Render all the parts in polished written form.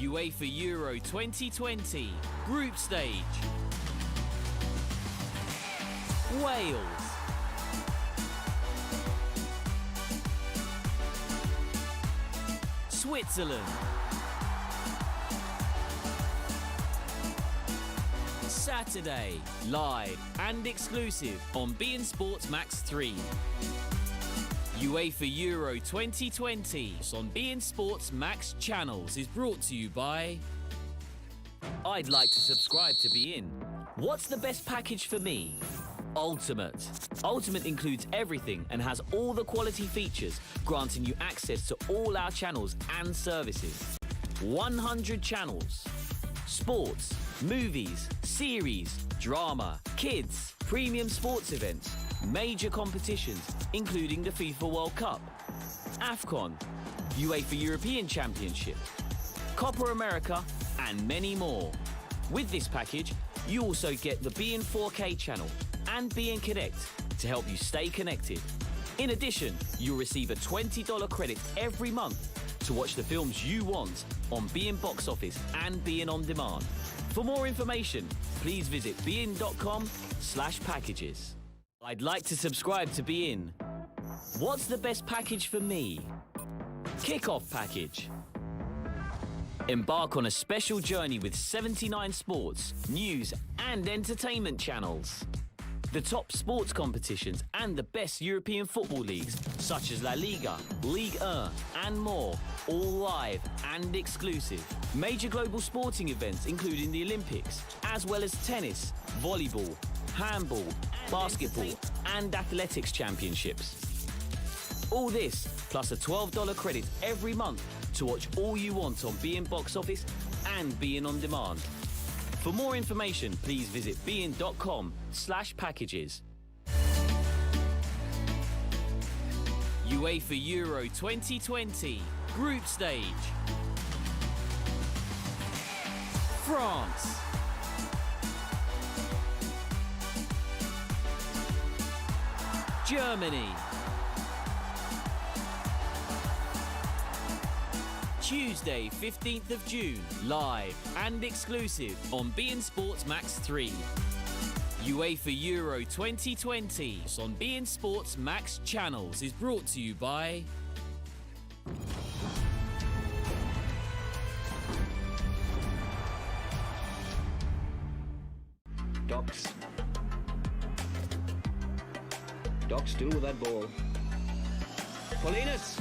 UEFA Euro 2020 Group Stage. Wales, Switzerland, Saturday, live and exclusive on beIN Sports Max 3. UEFA Euro 2020 on beIN Sports Max channels is brought to you by... I'd like to subscribe to beIN. What's the best package for me? Ultimate. Ultimate includes everything and has all the quality features, granting you access to all our channels and services. 100 channels. Sports, movies, series, drama, kids, premium sports events, major competitions, including the FIFA World Cup, AFCON, UEFA European Championship, Copa America, and many more. With this package, you also get the beIN 4K channel and beIN Connect to help you stay connected. In addition, you'll receive a $20 credit every month to watch the films you want on beIN Box Office and beIN On Demand. For more information, please visit beIN.com/packages. I'd like to subscribe to beIN. What's the best package for me? Kickoff package. Embark on a special journey with 79 sports, news and entertainment channels. The top sports competitions and the best European football leagues, such as La Liga, Ligue 1 and more, all live and exclusive. Major global sporting events including the Olympics, as well as tennis, volleyball, handball, basketball and athletics championships. All this plus a $12 credit every month to watch all you want on beIN Box Office and beIN On Demand. For more information, please visit beIN.com/packages. UEFA Euro 2020 Group Stage. France, Germany, Tuesday, 15th of June, live and exclusive on beIN Sports Max 3. UEFA Euro 2020 on beIN Sports Max channels is brought to you by... Docs. Docs still with that ball. Paulinus.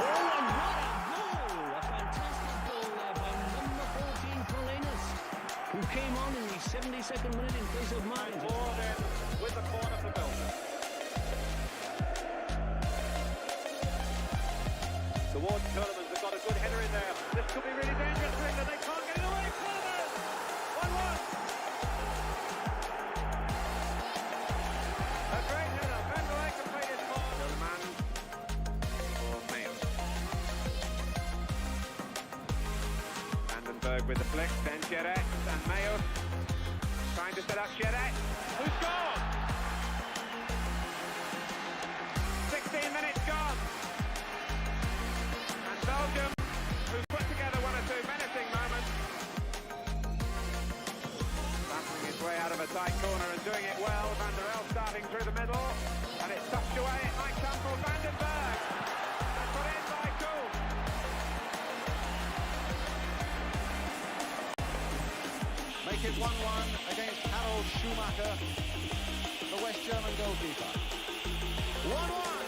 Oh, and what a goal! A fantastic goal there by number 14, Paulinus, who came on in the 72nd minute in place of Martin. Forward in with the corner for Belgium. The Ward tournament have got a good header in there. This could be really dangerous for England. They can't get it away. Corner! 1-1. A great header. Van der Eyck can play this ball. Tillman for Mayo. Vandenberg with the flick. Then Gerrard and Mayo trying to set up Gerrard, who scored. 16 minutes gone. And Belgium, who've put together one or two menacing moments, make it 1-1 against Harold Schumacher, the West German goalkeeper. 1-1.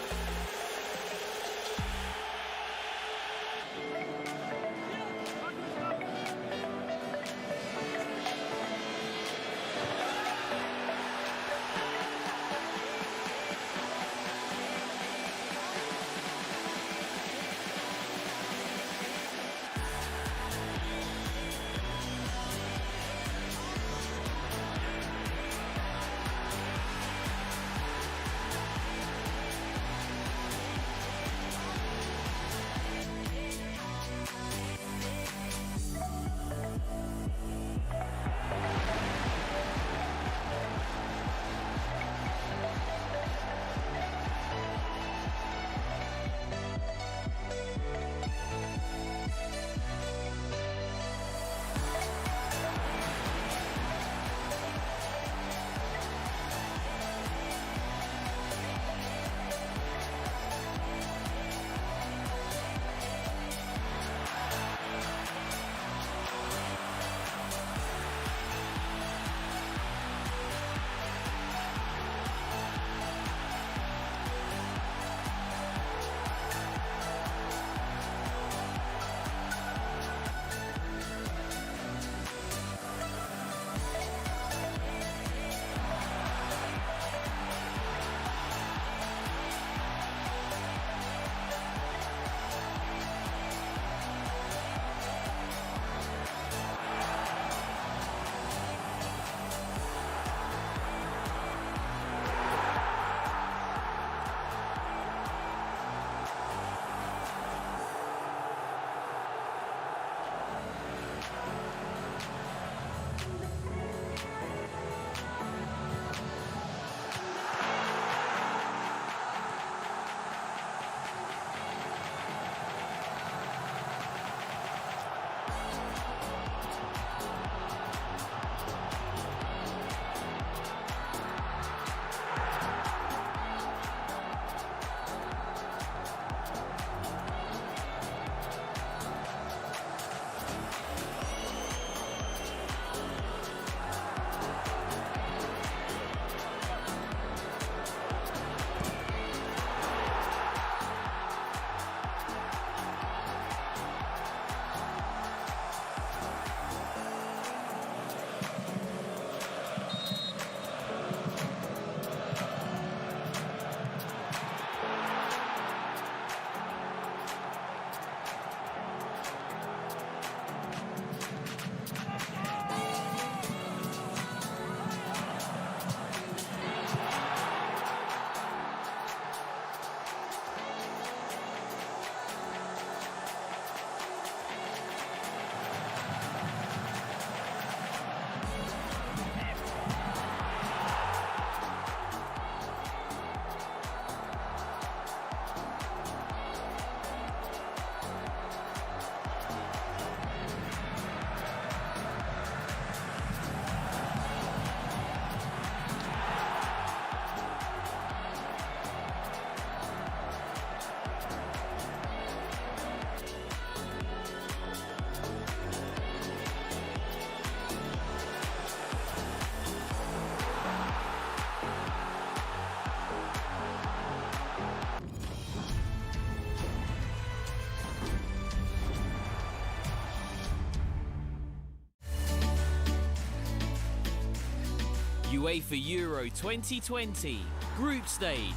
UEFA Euro 2020 Group Stage.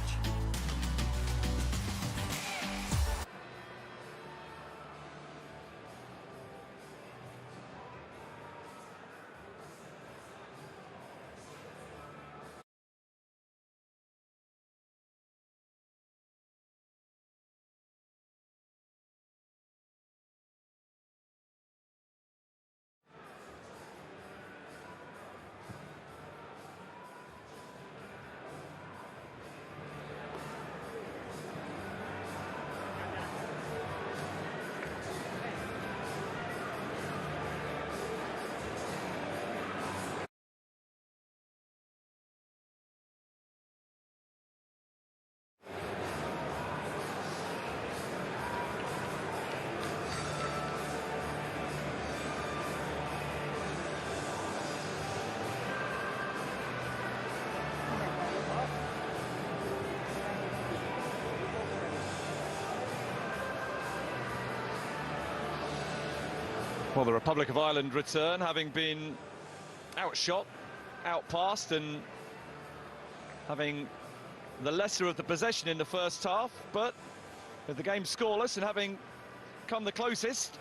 Well, the Republic of Ireland return, having been outshot, outpassed, and having the lesser of the possession in the first half, but with the game scoreless and having come the closest,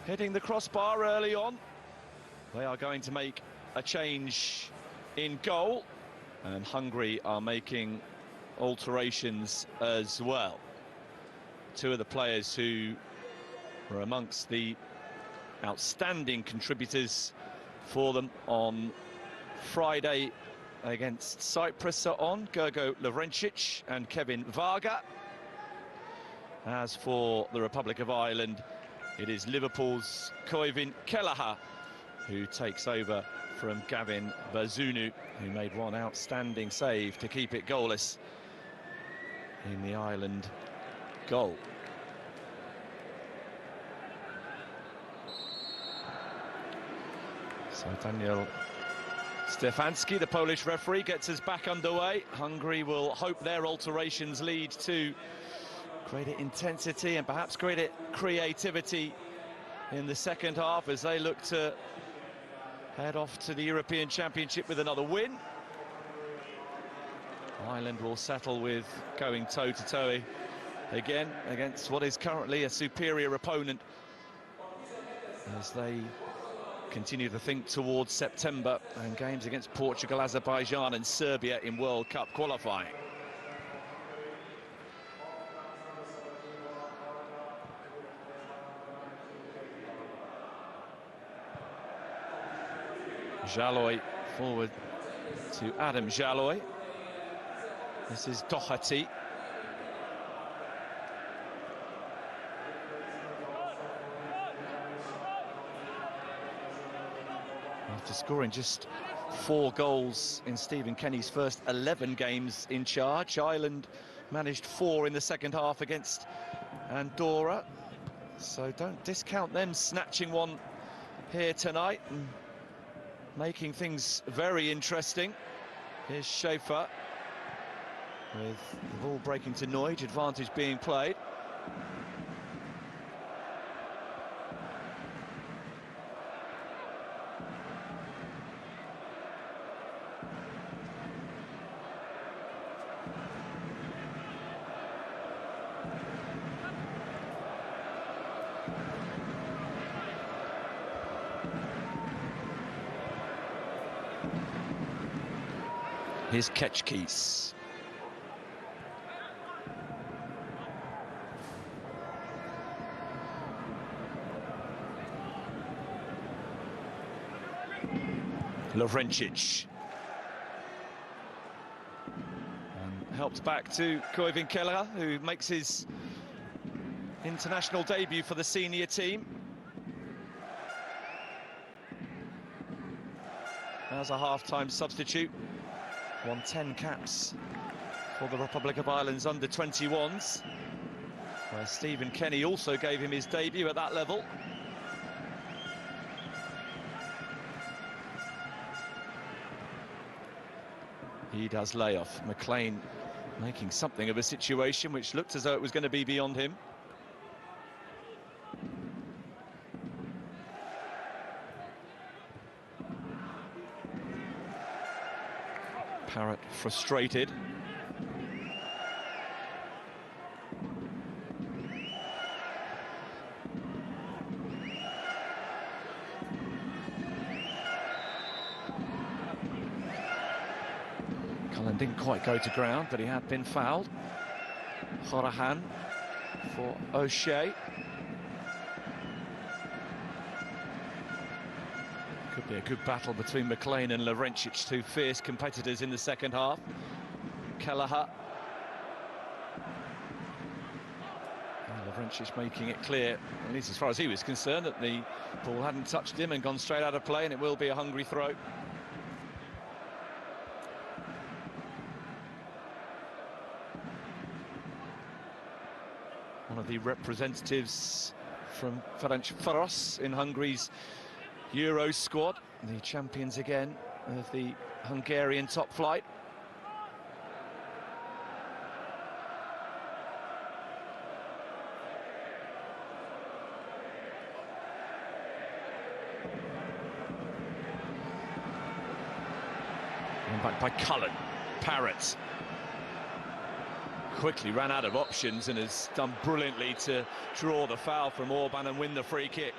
hitting the crossbar early on, they are going to make a change in goal, and Hungary are making alterations as well. Two of the players who were amongst the outstanding contributors for them on Friday against Cyprus are on, Gergo Lovrencic and Kevin Varga. As for the Republic of Ireland, it is Liverpool's Koivin Kelleher who takes over from Gavin Bazunu, who made one outstanding save to keep it goalless in the Ireland goal. So Daniel Stefanski, the Polish referee, gets us back underway. Hungary will hope their alterations lead to greater intensity and perhaps greater creativity in the second half as they look to head off to the European Championship with another win. Ireland will settle with going toe-to-toe again against what is currently a superior opponent as they continue to think towards September and games against Portugal, Azerbaijan and Serbia in World Cup qualifying. Jaloy forward to Adam Jaloy. This is Doherty. After scoring just 4 goals in Stephen Kenny's first 11 games in charge, Ireland managed 4 in the second half against Andorra. So don't discount them snatching one here tonight and making things very interesting. Here's Schaefer with the ball breaking to Noyge, advantage being played. Here's Ketchkees. Lovrencic. And helped back to Koivin Kelleher, who makes his international debut for the senior team. As a half-time substitute. Won 10 caps for the Republic of Ireland's under-21s, where Stephen Kenny also gave him his debut at that level. He does lay off. McLean making something of a situation which looked as though it was going to be beyond him. Parrott frustrated. Cullen didn't quite go to ground, but he had been fouled. Horahan for O'Shea. Could be a good battle between McLean and Lovrencic, two fierce competitors in the second half. Kelleher. Lovrencic making it clear, at least as far as he was concerned, that the ball hadn't touched him and gone straight out of play, and it will be a Hungary throw. One of the representatives from Ferencváros in Hungary's Euro squad, the champions again of the Hungarian top flight. Coming back by Cullen. Parrott quickly ran out of options and has done brilliantly to draw the foul from Orban and win the free kick.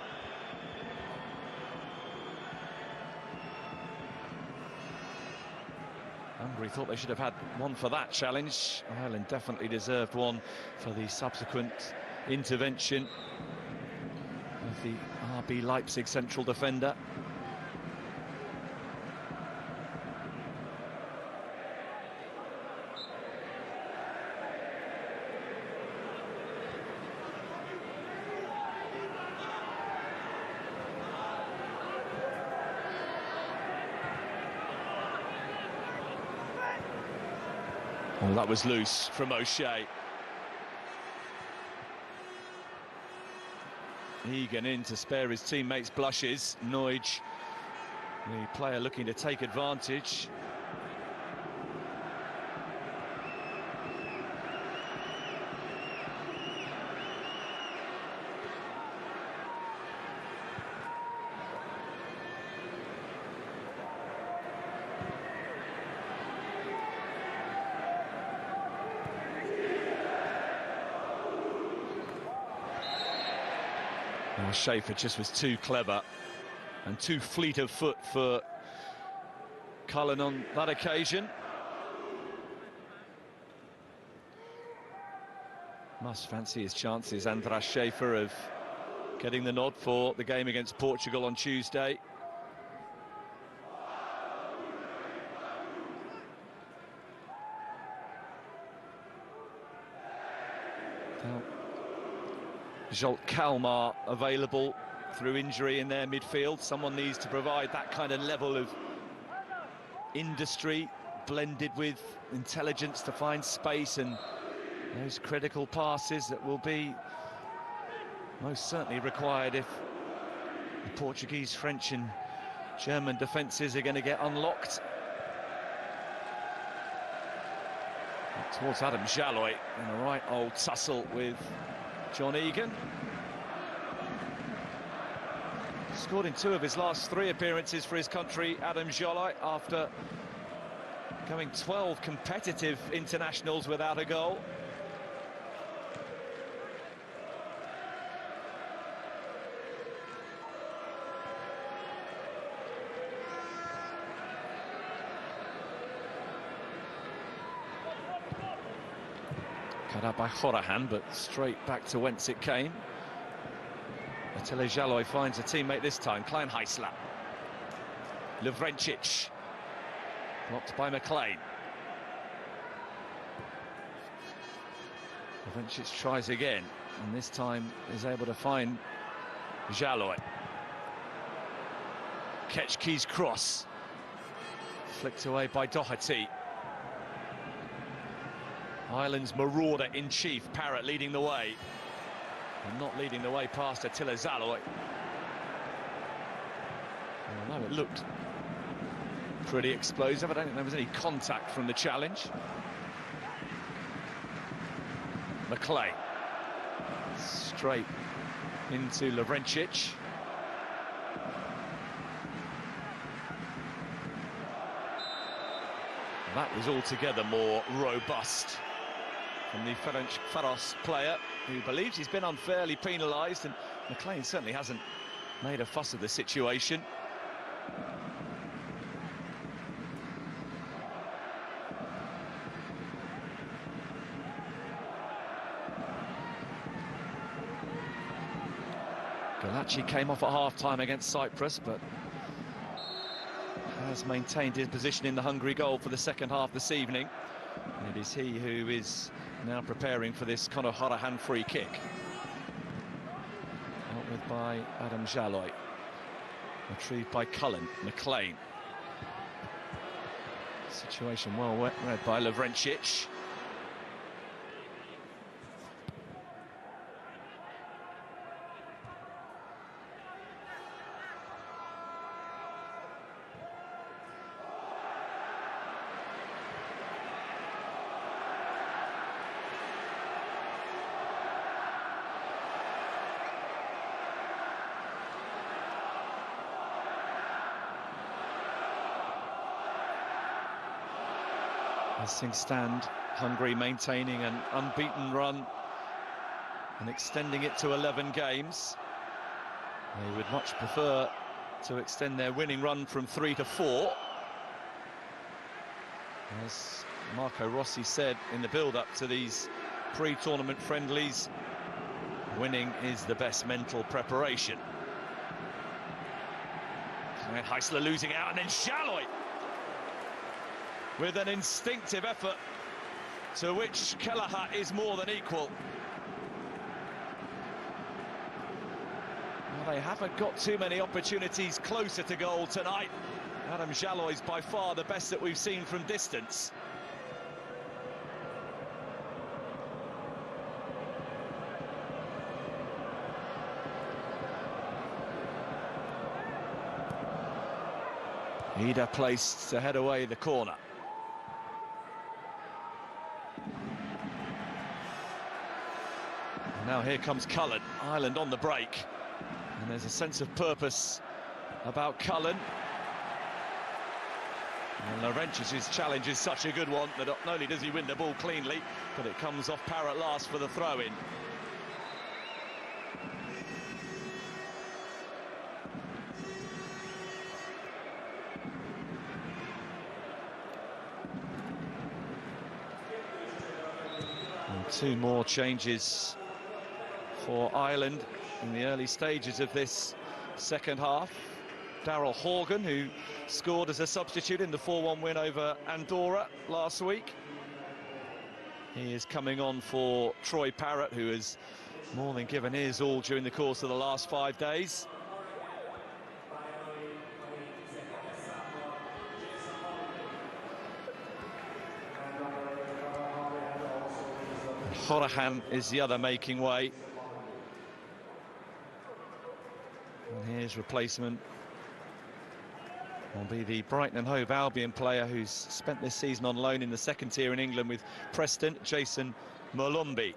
Hungary thought they should have had one for that challenge. Ireland definitely deserved one for the subsequent intervention of the RB Leipzig central defender. Well, that was loose from O'Shea. Egan in to spare his teammates blushes. Noige, the player looking to take advantage. Now Schaefer just was too clever and too fleet of foot for Cullen on that occasion. Must fancy his chances, Andras Schaefer, of getting the nod for the game against Portugal on Tuesday. Jolt Kalmar available through injury in their midfield. Someone needs to provide that kind of level of industry blended with intelligence to find space and those critical passes that will be most certainly required if the Portuguese, French and German defences are going to get unlocked. Towards Adam Jalloy in a right old tussle with John Egan. Scored in 2 of his last 3 appearances for his country, Adam Jalloy, after going 12 competitive internationals without a goal. Cut out by Horahan, but straight back to whence it came. Attila Jalloy finds a teammate this time, Klein Heisler. Lovrencic, blocked by McLean. Lovrencic tries again, and this time is able to find Jalloy. Ketchke's cross, flicked away by Doherty. Ireland's marauder-in-chief, Parrott, leading the way. And not leading the way past Attila Jalloy. Although it looked pretty explosive, I don't think there was any contact from the challenge. McLean. Straight into Lovrencic. That was altogether more robust from the Ferenc player, who believes he's been unfairly penalised, and McLean certainly hasn't made a fuss of the situation. Galaci came off at half-time against Cyprus, but has maintained his position in the Hungary goal for the second half this evening. And it is he who is now preparing for this Conor Horahan free kick. Dealt with by Adam Jalloy. Retrieved by Cullen. McLean. Situation well read by Lovrencic. Missing stand, Hungary maintaining an unbeaten run and extending it to 11 games. They would much prefer to extend their winning run from 3 to 4. As Marco Rossi said in the build-up to these pre-tournament friendlies, winning is the best mental preparation. And Heisler losing out, and then Jaloy with an instinctive effort to which Kelleher is more than equal. Well, they haven't got too many opportunities closer to goal tonight. Adam Jaloy's by far the best that we've seen from distance. Ida placed to head away the corner. And now here comes Cullen, Ireland on the break. And there's a sense of purpose about Cullen. And Laurentius' challenge is such a good one that not only does he win the ball cleanly, but it comes off par at last for the throw-in. And 2 more changes for Ireland in the early stages of this second half. Daryl Horgan, who scored as a substitute in the 4-1 win over Andorra last week. He is coming on for Troy Parrott, who has more than given his all during the course of the last 5 days. Horahan is the other making way. And his replacement will be the Brighton and Hove Albion player who's spent this season on loan in the second tier in England with Preston, Jason Molumby.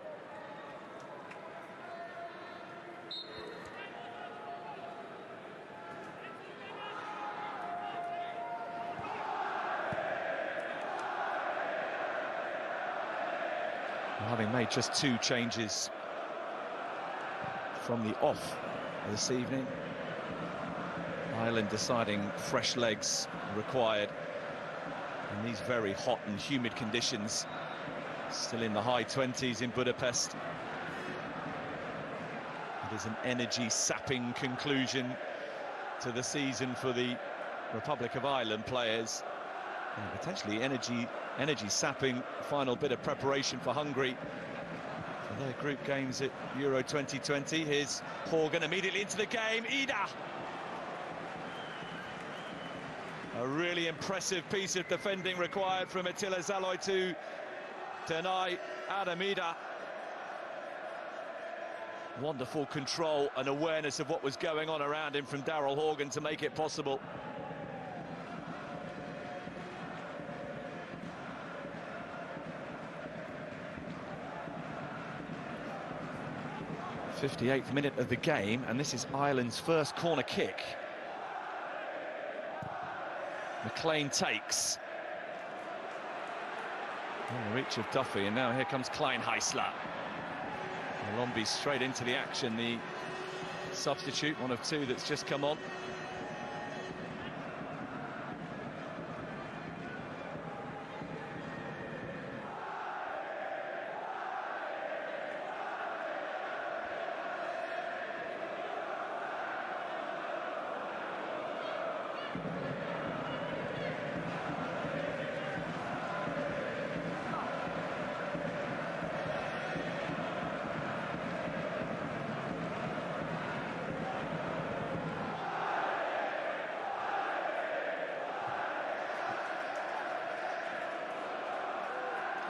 Having made just 2 changes from the off this evening, Ireland deciding fresh legs required in these very hot and humid conditions. Still in the high 20s in Budapest. It is an energy-sapping conclusion to the season for the Republic of Ireland players. And potentially energy-sapping final bit of preparation for Hungary for their group games at Euro 2020. Here's Horgan immediately into the game. Ida! A really impressive piece of defending required from Attila Jaloy to deny Adam Ida. Wonderful control and awareness of what was going on around him from Daryl Horgan to make it possible. '58th minute of the game, and this is Ireland's first corner kick. McLean takes. On the reach of Duffy, and now here comes Klein Heisler. Molumby straight into the action, the substitute, one of 2 that's just come on.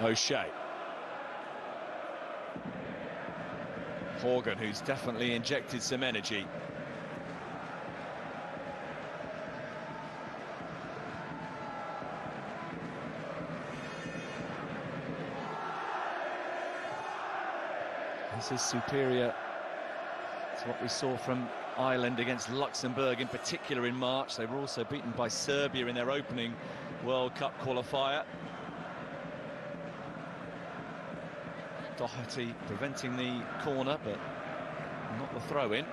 O'Shea. Horgan, who's definitely injected some energy. This is superior to what we saw from Ireland against Luxembourg in particular in March. They were also beaten by Serbia in their opening World Cup qualifier. Doherty preventing the corner, but not the throw-in.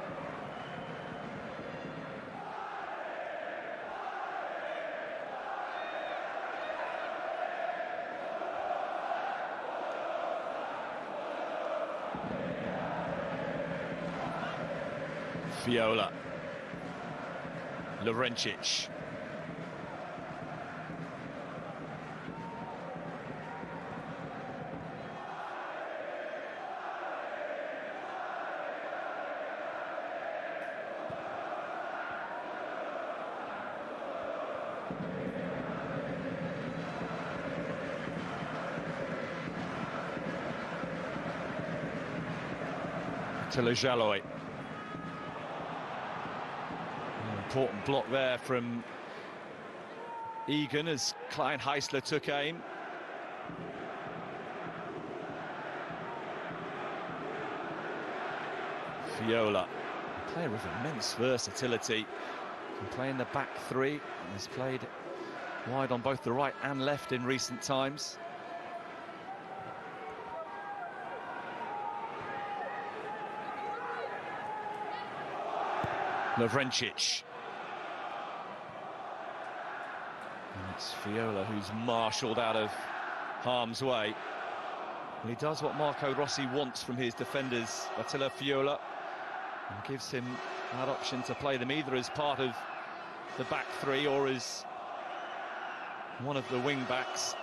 Viola. Lovrencic. Jaloi. Important block there from Egan as Klein Heisler took aim. Viola, a player of immense versatility, can play in the back three, has played wide on both the right and left in recent times. Lovrencic. And it's Viola who's marshalled out of harm's way. And he does what Marco Rossi wants from his defenders, Attila Viola, and gives him that option to play them either as part of the back three or as one of the wing backs.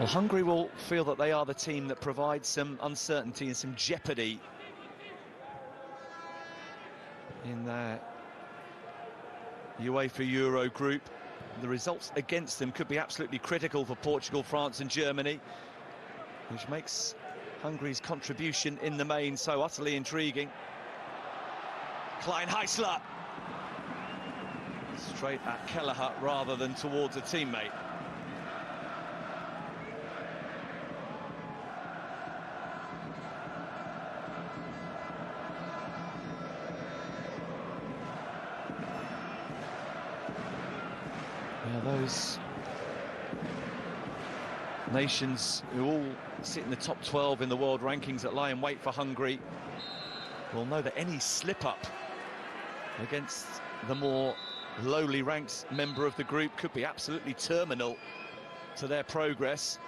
Well, Hungary will feel that they are the team that provides some uncertainty and some jeopardy in their UEFA Euro group. The results against them could be absolutely critical for Portugal, France and Germany, which makes Hungary's contribution in the main so utterly intriguing. Klein Heisler. Straight at Kelleher rather than towards a teammate. Those nations who all sit in the top 12 in the world rankings that lie in wait for Hungary will know that any slip-up against the more lowly ranked member of the group could be absolutely terminal to their progress.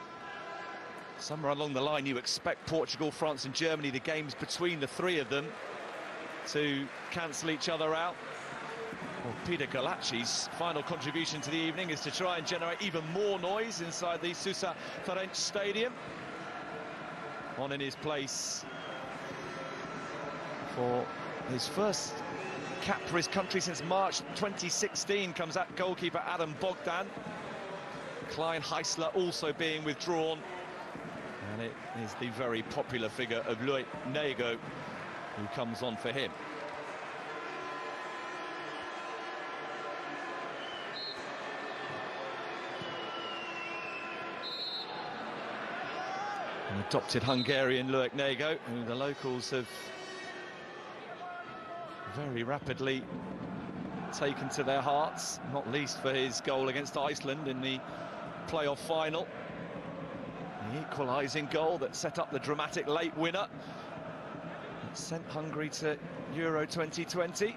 Somewhere along the line you expect Portugal, France and Germany, the games between the three of them, to cancel each other out. Well, Peter Galacci's final contribution to the evening is to try and generate even more noise inside the Sousa Ferenc Stadium. On in his place for his first cap for his country since March 2016 comes at goalkeeper Adam Bogdan. Klein Heisler also being withdrawn, and it is the very popular figure of Loic Nego who comes on for him. An adopted Hungarian, Loic Nego, who the locals have very rapidly taken to their hearts, not least for his goal against Iceland in the playoff final. The equalising goal that set up the dramatic late winner that sent Hungary to Euro 2020.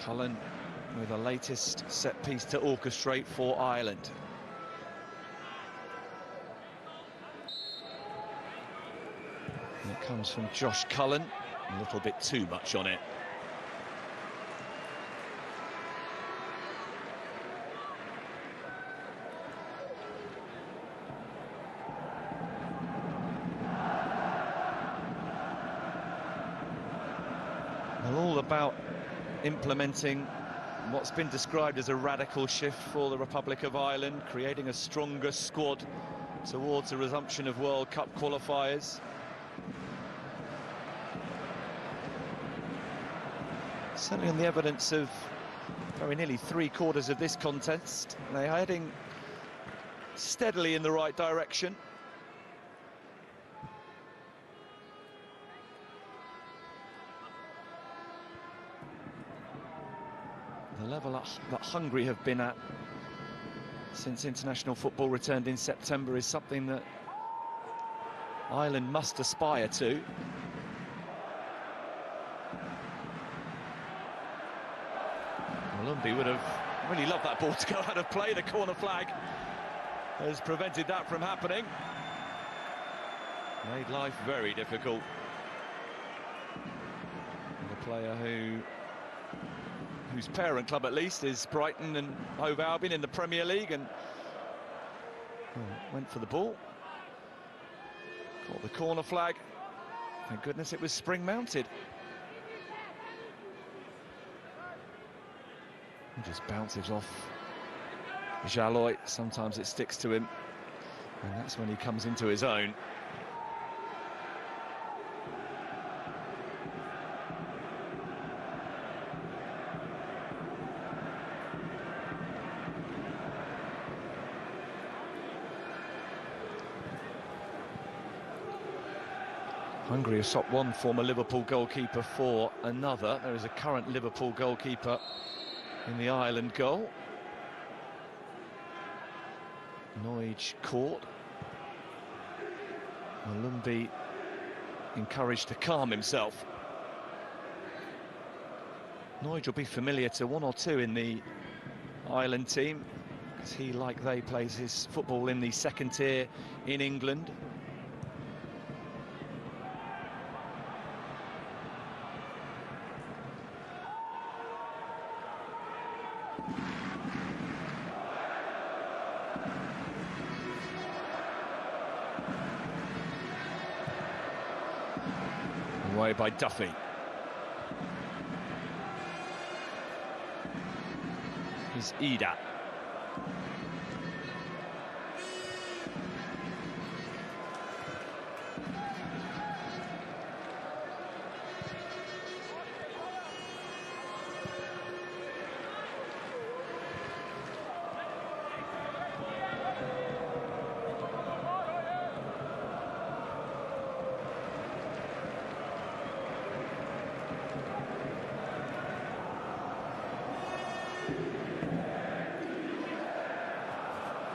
Cullen with the latest set piece to orchestrate for Ireland. And it comes from Josh Cullen, a little bit too much on it. Well, all about implementing what's been described as a radical shift for the Republic of Ireland, creating a stronger squad towards the resumption of World Cup qualifiers. Certainly on the evidence of very nearly 3/4 of this contest, they are heading steadily in the right direction. The level that Hungary have been at since international football returned in September is something that Ireland must aspire to. Malumbi would have really loved that ball to go out of play. The corner flag has prevented that from happening. Made life very difficult. And a player whose parent club at least is Brighton and Hove Albion in the Premier League, and went for the ball. Caught the corner flag. Thank goodness it was spring-mounted. He just bounces off Jaloy. Sometimes it sticks to him, and that's when he comes into his own. Hungary have swapped one former Liverpool goalkeeper for another. There is a current Liverpool goalkeeper in the Ireland goal. Noige caught. Malumbi encouraged to calm himself. Noige will be familiar to one or two in the Ireland team, because he, like they, plays his football in the second tier in England. Away by Duffy. Here's Ida.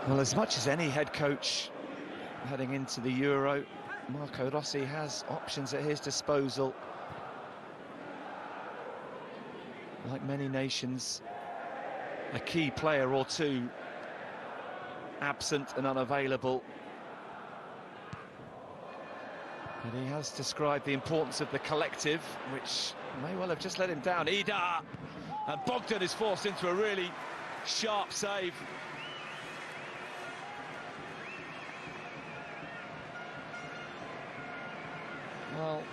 Well, as much as any head coach heading into the Euro, Marco Rossi has options at his disposal. Like many nations, a key player or two absent and unavailable. And he has described the importance of the collective, which may well have just let him down. Ida! And Bogdan is forced into a really sharp save. Well,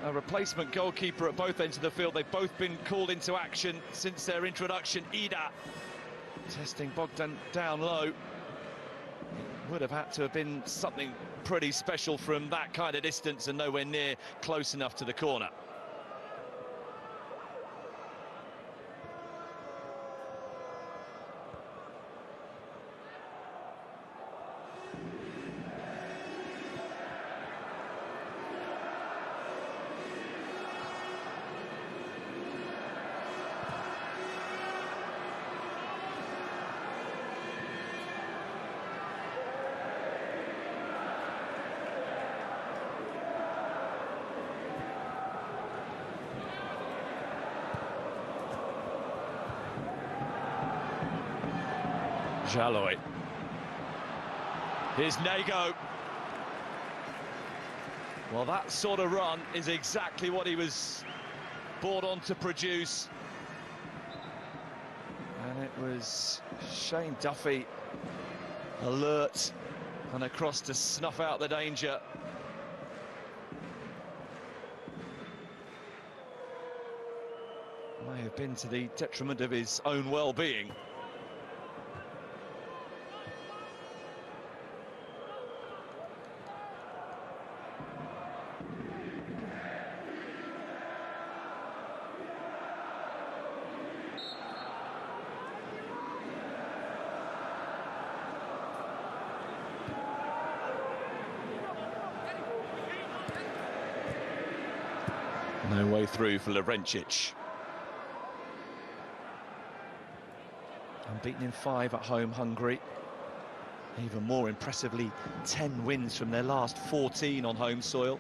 a replacement goalkeeper at both ends of the field. They've both been called into action since their introduction. Ida testing Bogdan down low. It would have had to have been something pretty special from that kind of distance and nowhere near close enough to the corner. Jaloy. Here's Nago. Well, that sort of run is exactly what he was brought on to produce. And it was Shane Duffy, alert and across to snuff out the danger. May have been to the detriment of his own well-being. No way through for Lovrencic. Unbeaten in 5 at home, Hungary. Even more impressively, 10 wins from their last 14 on home soil.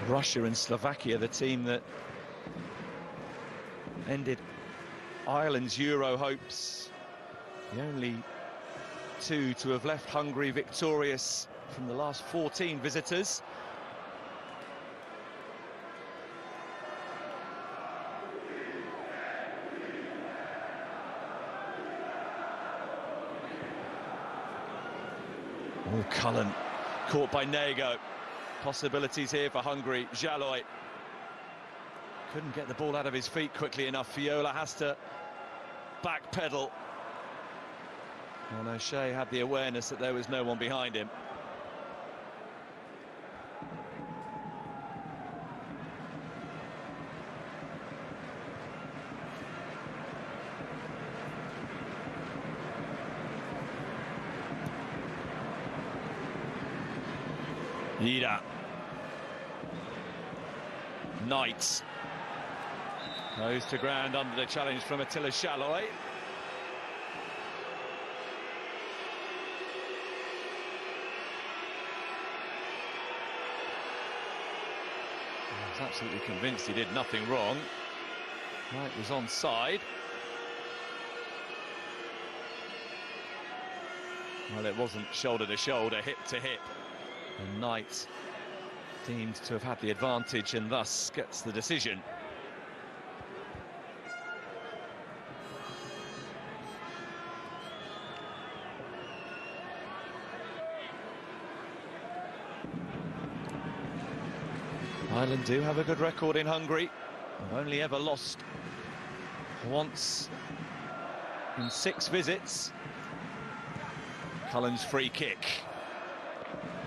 Russia and Slovakia, the team that ended Ireland's Euro hopes. The only two to have left Hungary victorious from the last 14 visitors. Oh, Cullen caught by Nego. Possibilities here for Hungary. Jaloy couldn't get the ball out of his feet quickly enough. Viola has to backpedal. And O'Shea had the awareness that there was no one behind him. Ida. Knight goes to ground under the challenge from Attila Jaloy. He's absolutely convinced he did nothing wrong. Knight was onside. Well, it wasn't shoulder to shoulder, hip to hip. And Knight deemed to have had the advantage and thus gets the decision. Ireland do have a good record in Hungary. They've only ever lost once in 6 visits. Cullen's free kick.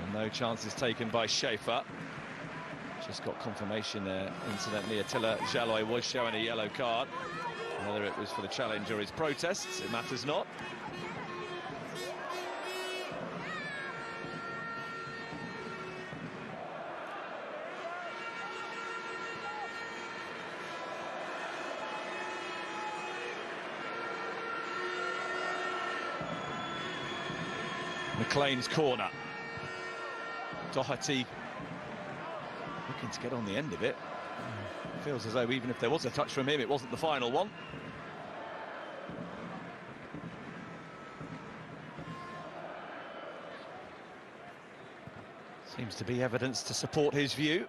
And no chances taken by Schaefer. Just got confirmation there. Incidentally, Attila Jaloy was showing a yellow card. Whether it was for the challenge or his protests, it matters not. McLean's corner. Doherty looking to get on the end of it. Feels as though even if there was a touch from him, it wasn't the final one. Seems to be evidence to support his view.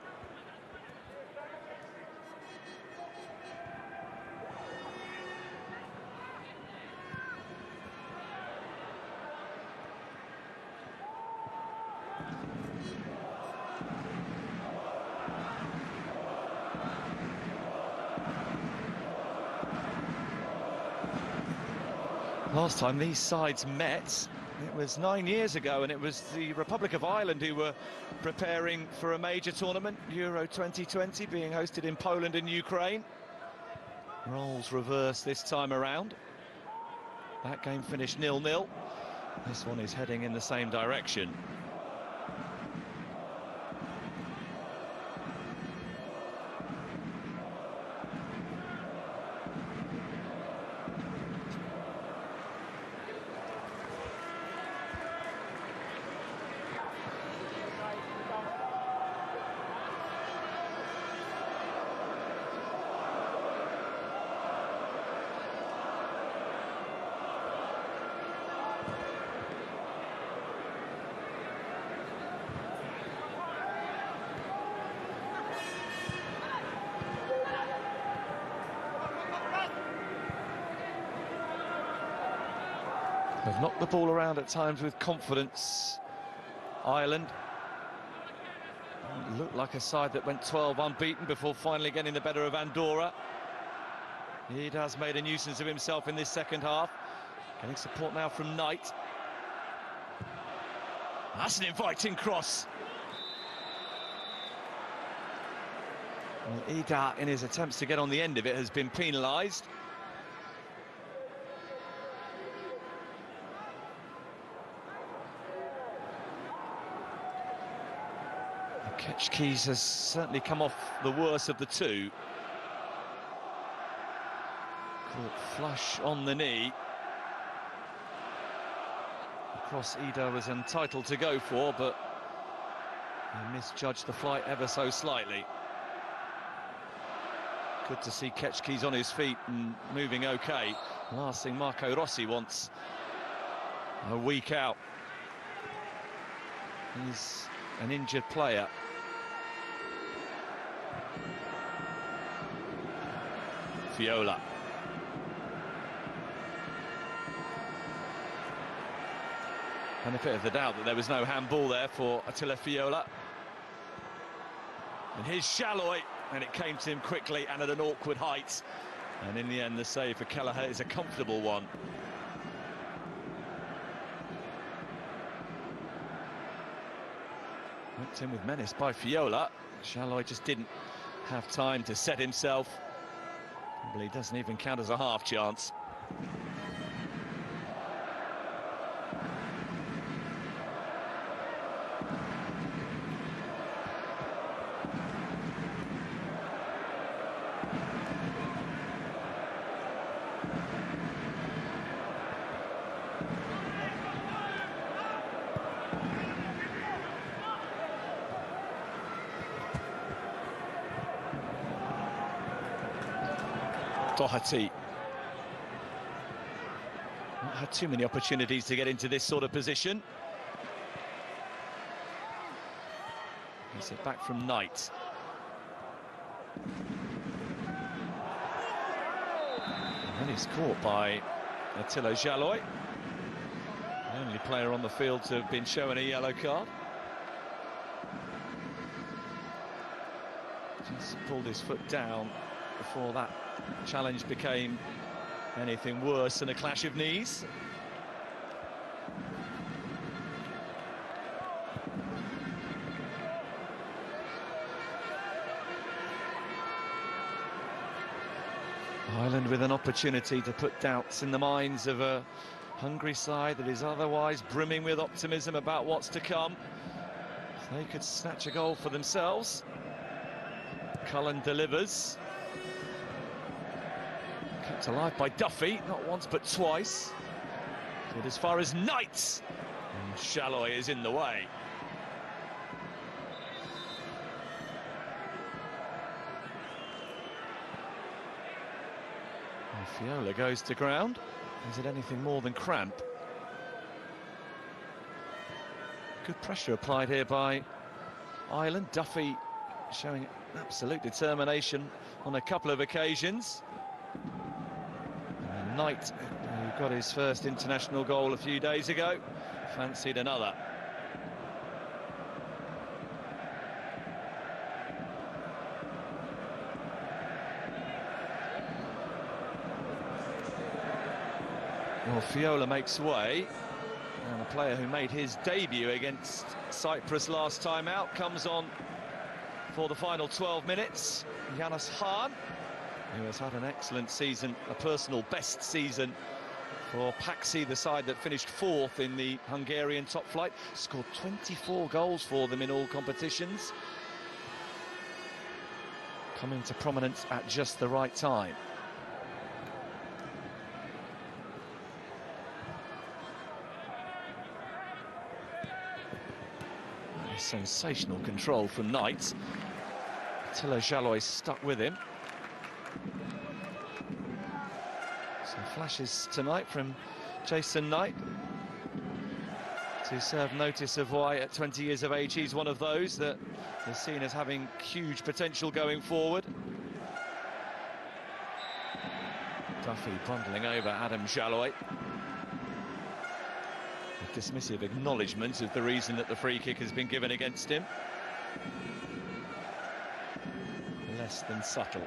Last time these sides met, it was 9 years ago, and it was the Republic of Ireland who were preparing for a major tournament, Euro 2020, being hosted in Poland and Ukraine. Roles reversed this time around. That game finished 0-0. This one is heading in the same direction. They've knocked the ball around at times with confidence, Ireland. Looked like a side that went 12 unbeaten before finally getting the better of Andorra. He has made a nuisance of himself in this second half. Getting support now from Knight. That's an inviting cross. Well, Ida, in his attempts to get on the end of it, has been penalised. Ketchke's has certainly come off the worst of the two. Caught flush on the knee. Cross Ida was entitled to go for, but he misjudged the flight ever so slightly. Good to see Ketchke's on his feet and moving okay. Last thing Marco Rossi wants a week out. He's an injured player. Viola. Benefit of the doubt that there was no handball there for Attila Viola. And here's Shalloy, and it came to him quickly and at an awkward height. And in the end, the save for Kelleher is a comfortable one. Whipped in with menace by Viola. Shalloy just didn't have time to set himself. Probably doesn't even count as a half chance. Doherty. Not had too many opportunities to get into this sort of position. Gets it back from Knight. And he's caught by Attila Shalloy. The only player on the field to have been shown a yellow card. Just pulled his foot down before that challenge became anything worse than a clash of knees. Ireland with an opportunity to put doubts in the minds of a Hungary side that is otherwise brimming with optimism about what's to come. If they could snatch a goal for themselves. Cullen delivers. Kept alive by Duffy, not once but twice. Good as far as Knight. And Shalloy is in the way. And Viola goes to ground. Is it anything more than cramp? Good pressure applied here by Ireland. Duffy showing absolute determination on a couple of occasions. And Knight, who got his first international goal a few days ago, fancied another. Well, Viola makes way, and a player who made his debut against Cyprus last time out comes on for the final 12 minutes. Janis Hahn, who has had an excellent season, a personal best season for Paxi, the side that finished fourth in the Hungarian top flight, scored 24 goals for them in all competitions. Coming to prominence at just the right time. Sensational control from Knight. Attila Shalloy stuck with him. Some flashes tonight from Jason Knight to serve notice of why at 20 years of age he's one of those that is seen as having huge potential going forward. Duffy bundling over Adam Shalloy. Dismissive acknowledgement of the reason that the free kick has been given against him. Less than subtle.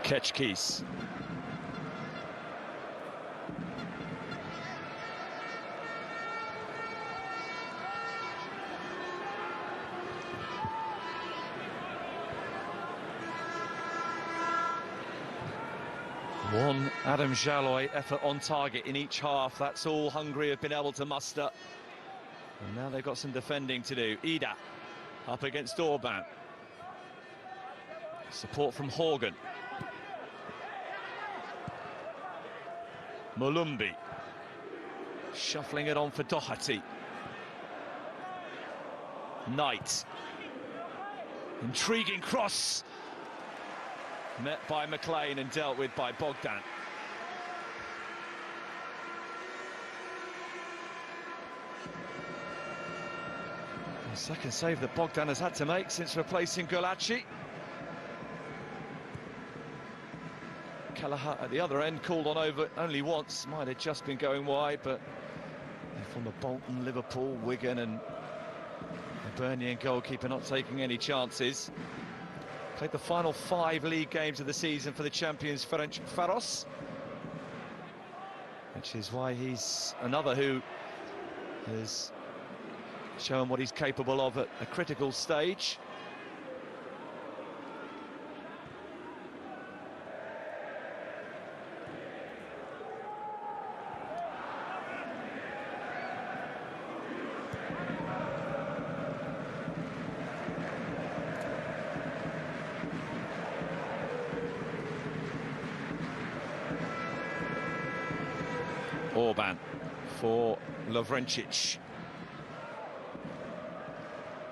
Ketchkis. One Adam Jaloy effort on target in each half. That's all Hungary have been able to muster. And now they've got some defending to do. Ida up against Orban. Support from Horgan. Mulumbi. Shuffling it on for Doherty. Knight. Intriguing cross. Met by McLean and dealt with by Bogdan. The second save that Bogdan has had to make since replacing Golaci. Kelleher at the other end called on over only once. Might have just been going wide, but from the Bolton, Liverpool, Wigan and Hibernian goalkeeper not taking any chances. Played the final 5 league games of the season for the champions Ferencváros, which is why he's another who has shown what he's capable of at a critical stage. Orban for Lovrencic.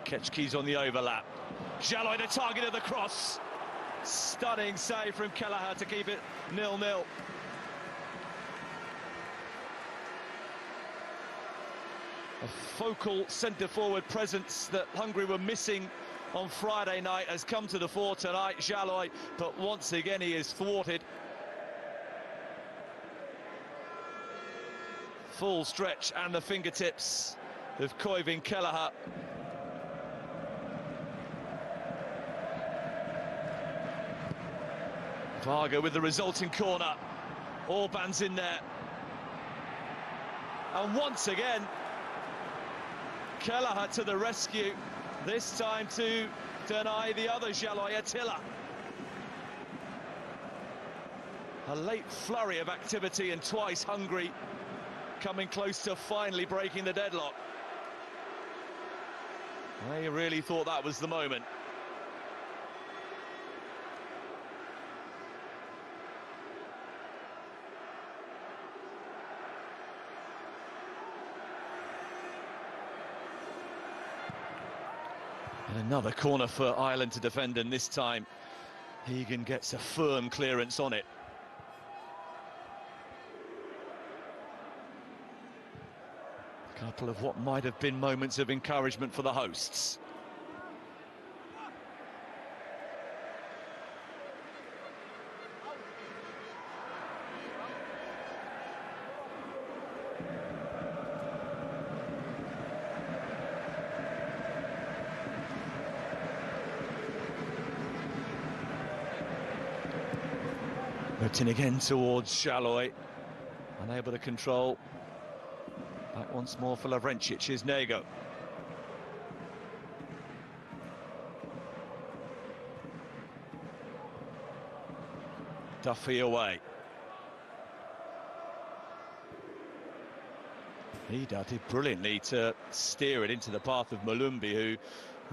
Ketchkis on the overlap. Jaloy the target of the cross. Stunning save from Kelleher to keep it 0-0. A focal centre-forward presence that Hungary were missing on Friday night has come to the fore tonight. Jaloy, but once again he is thwarted. Full stretch and the fingertips of Koivin Kelleher. Varga with the resulting corner. Orban's in there. And once again, Kelleher to the rescue. This time to deny the other Jaloy, Attila. A late flurry of activity and twice Hungary coming close to finally breaking the deadlock. They really thought that was the moment. And another corner for Ireland to defend, and this time Egan gets a firm clearance on it. Couple of what might have been moments of encouragement for the hosts. Whipped in again towards Jaloy, unable to control. Back once more for Lovrencic. Here's Nego. Duffy away. He did brilliantly to steer it into the path of Mulumbi, who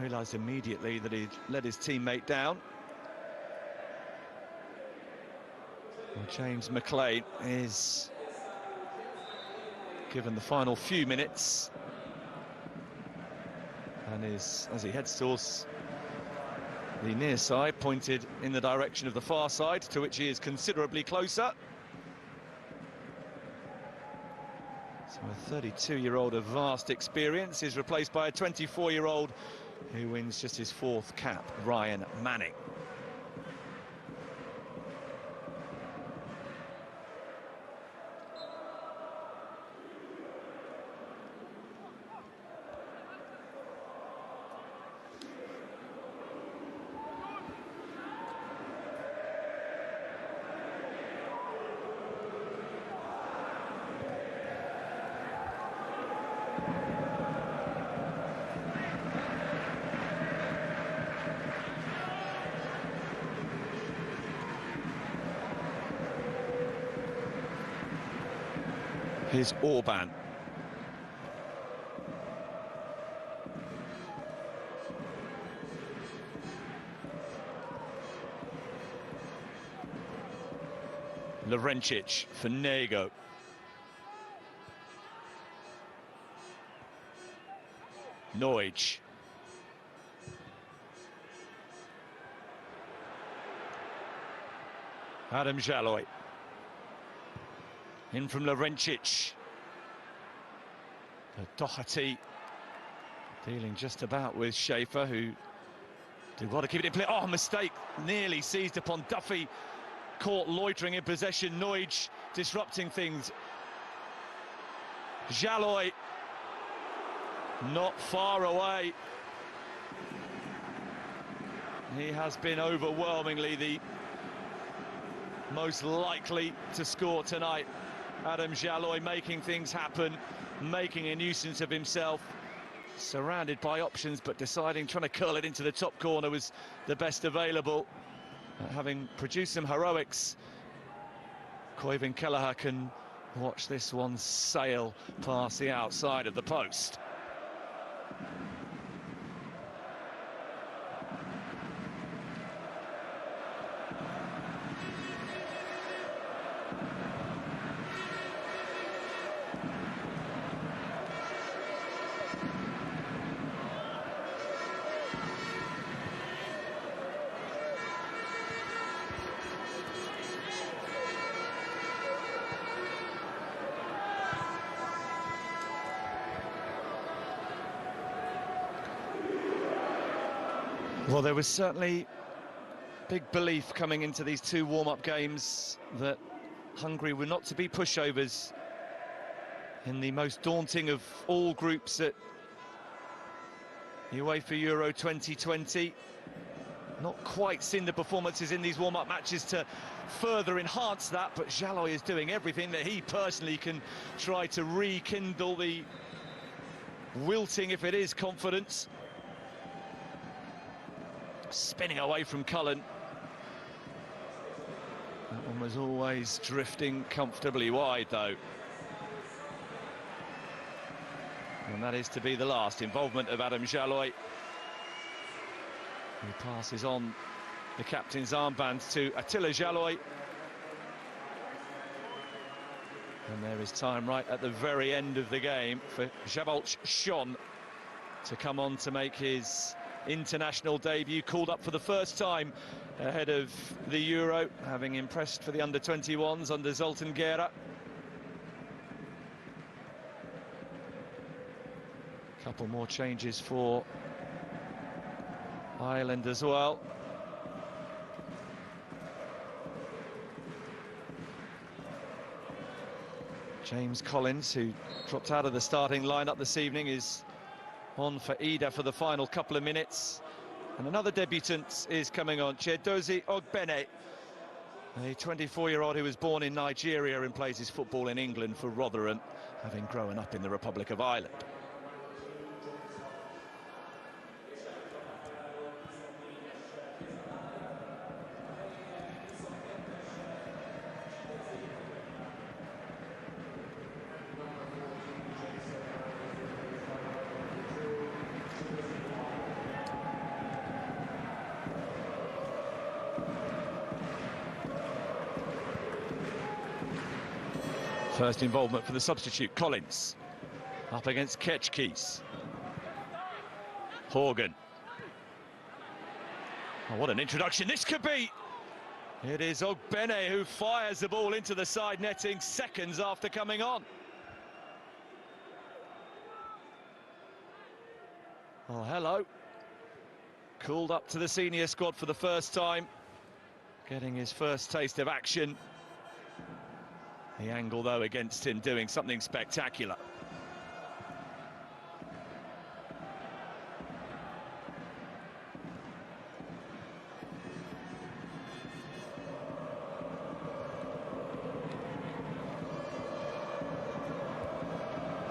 realised immediately that he'd let his teammate down. Well, James McLean is given the final few minutes and is, as he heads towards the near side, pointed in the direction of the far side, to which he is considerably closer. So a 32-year-old of vast experience is replaced by a 24-year-old who wins just his 4th cap, Ryan Manning. his Orban. Lovrencic for Nego. Noij. Adam Jaloy. In from Lovrencic. Doherty dealing just about with Schaefer, who did well to keep it in play. Oh, mistake, nearly seized upon. Duffy caught loitering in possession. Noij disrupting things. Jaloy not far away. He has been overwhelmingly the most likely to score tonight. Adam Jaloy making things happen, making a nuisance of himself, surrounded by options, but deciding trying to curl it into the top corner was the best available. Having produced some heroics, Koivin Kelleher can watch this one sail past the outside of the post. Well, there was certainly big belief coming into these two warm-up games that Hungary were not to be pushovers in the most daunting of all groups at UEFA Euro 2020. Not quite seen the performances in these warm-up matches to further enhance that, but Jaloy is doing everything that he personally can try to rekindle the wilting, if it is, confidence. Spinning away from Cullen. That one was always drifting comfortably wide, though. And that is to be the last involvement of Adam Jaloy. He passes on the captain's armband to Attila Jaloy. And there is time right at the very end of the game for Javolch Shon to come on to make his international debut, called up for the first time ahead of the Euro, having impressed for the under-21s under Zoltan Gera. Couple more changes for Ireland as well. James Collins, who dropped out of the starting lineup this evening, is on for Ida for the final couple of minutes. And another debutant is coming on, Chiedozie Ogbene, a 24-year-old who was born in Nigeria and plays his football in England for Rotherham, having grown up in the Republic of Ireland. First involvement for the substitute, Collins, up against Ketchkis. Horgan. Oh, what an introduction this could be! It is Ogbene who fires the ball into the side netting seconds after coming on. Oh, hello. Called up to the senior squad for the first time, getting his first taste of action. The angle, though, against him, doing something spectacular.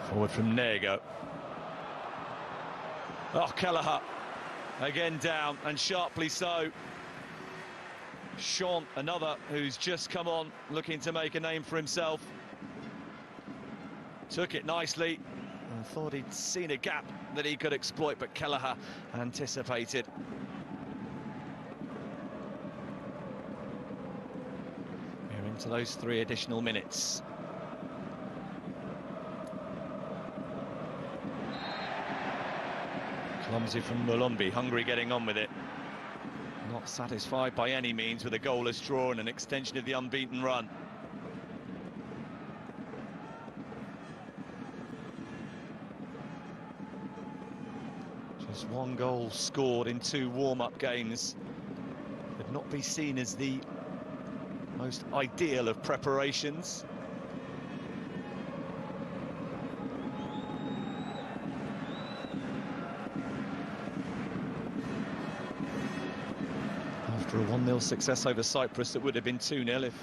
Forward from Nego. Oh, Kelleher again down, and sharply so. Sean, another who's just come on, looking to make a name for himself. took it nicely and thought he'd seen a gap that he could exploit, but Kelleher anticipated. We're into those 3 additional minutes. Clumsy from Mulumby, Hungary getting on with it. Not satisfied by any means with a goalless draw and an extension of the unbeaten run. Just 1 goal scored in 2 warm-up games. Would not be seen as the most ideal of preparations. After a 1-0 success over Cyprus, that would have been 2-0 if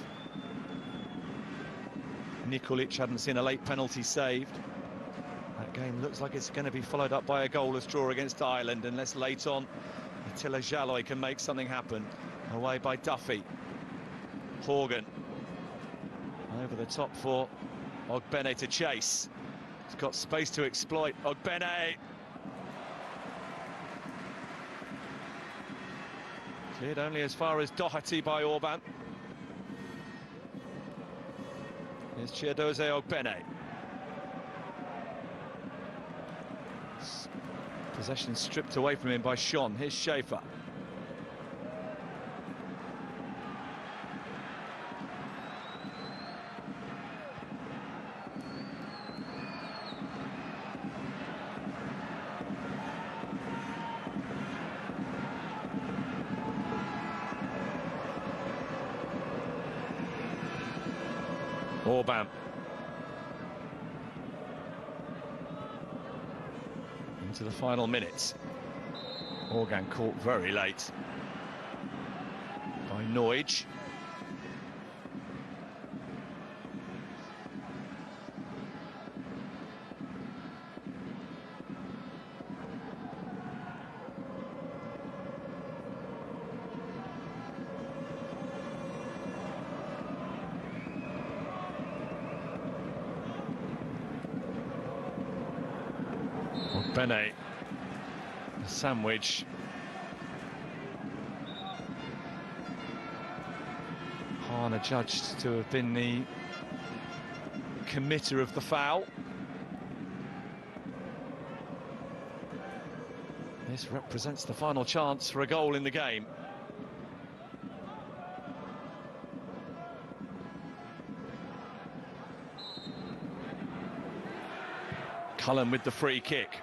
Nikolic hadn't seen a late penalty saved. That game looks like it's going to be followed up by a goalless draw against Ireland, unless late on Attila Jalloy can make something happen. Away by Duffy. Horgan over the top for Ogbene to chase. He's got space to exploit. Ogbene. Cleared only as far as Doherty by Orban. Here's Chiedozie Ogbene. Possession stripped away from him by Sean. Here's Schaefer. Orban. Into the final minutes. Organ caught very late by Noij. Bene, the sandwich. Hahn judged to have been the committer of the foul. This represents the final chance for a goal in the game. Cullen with the free kick.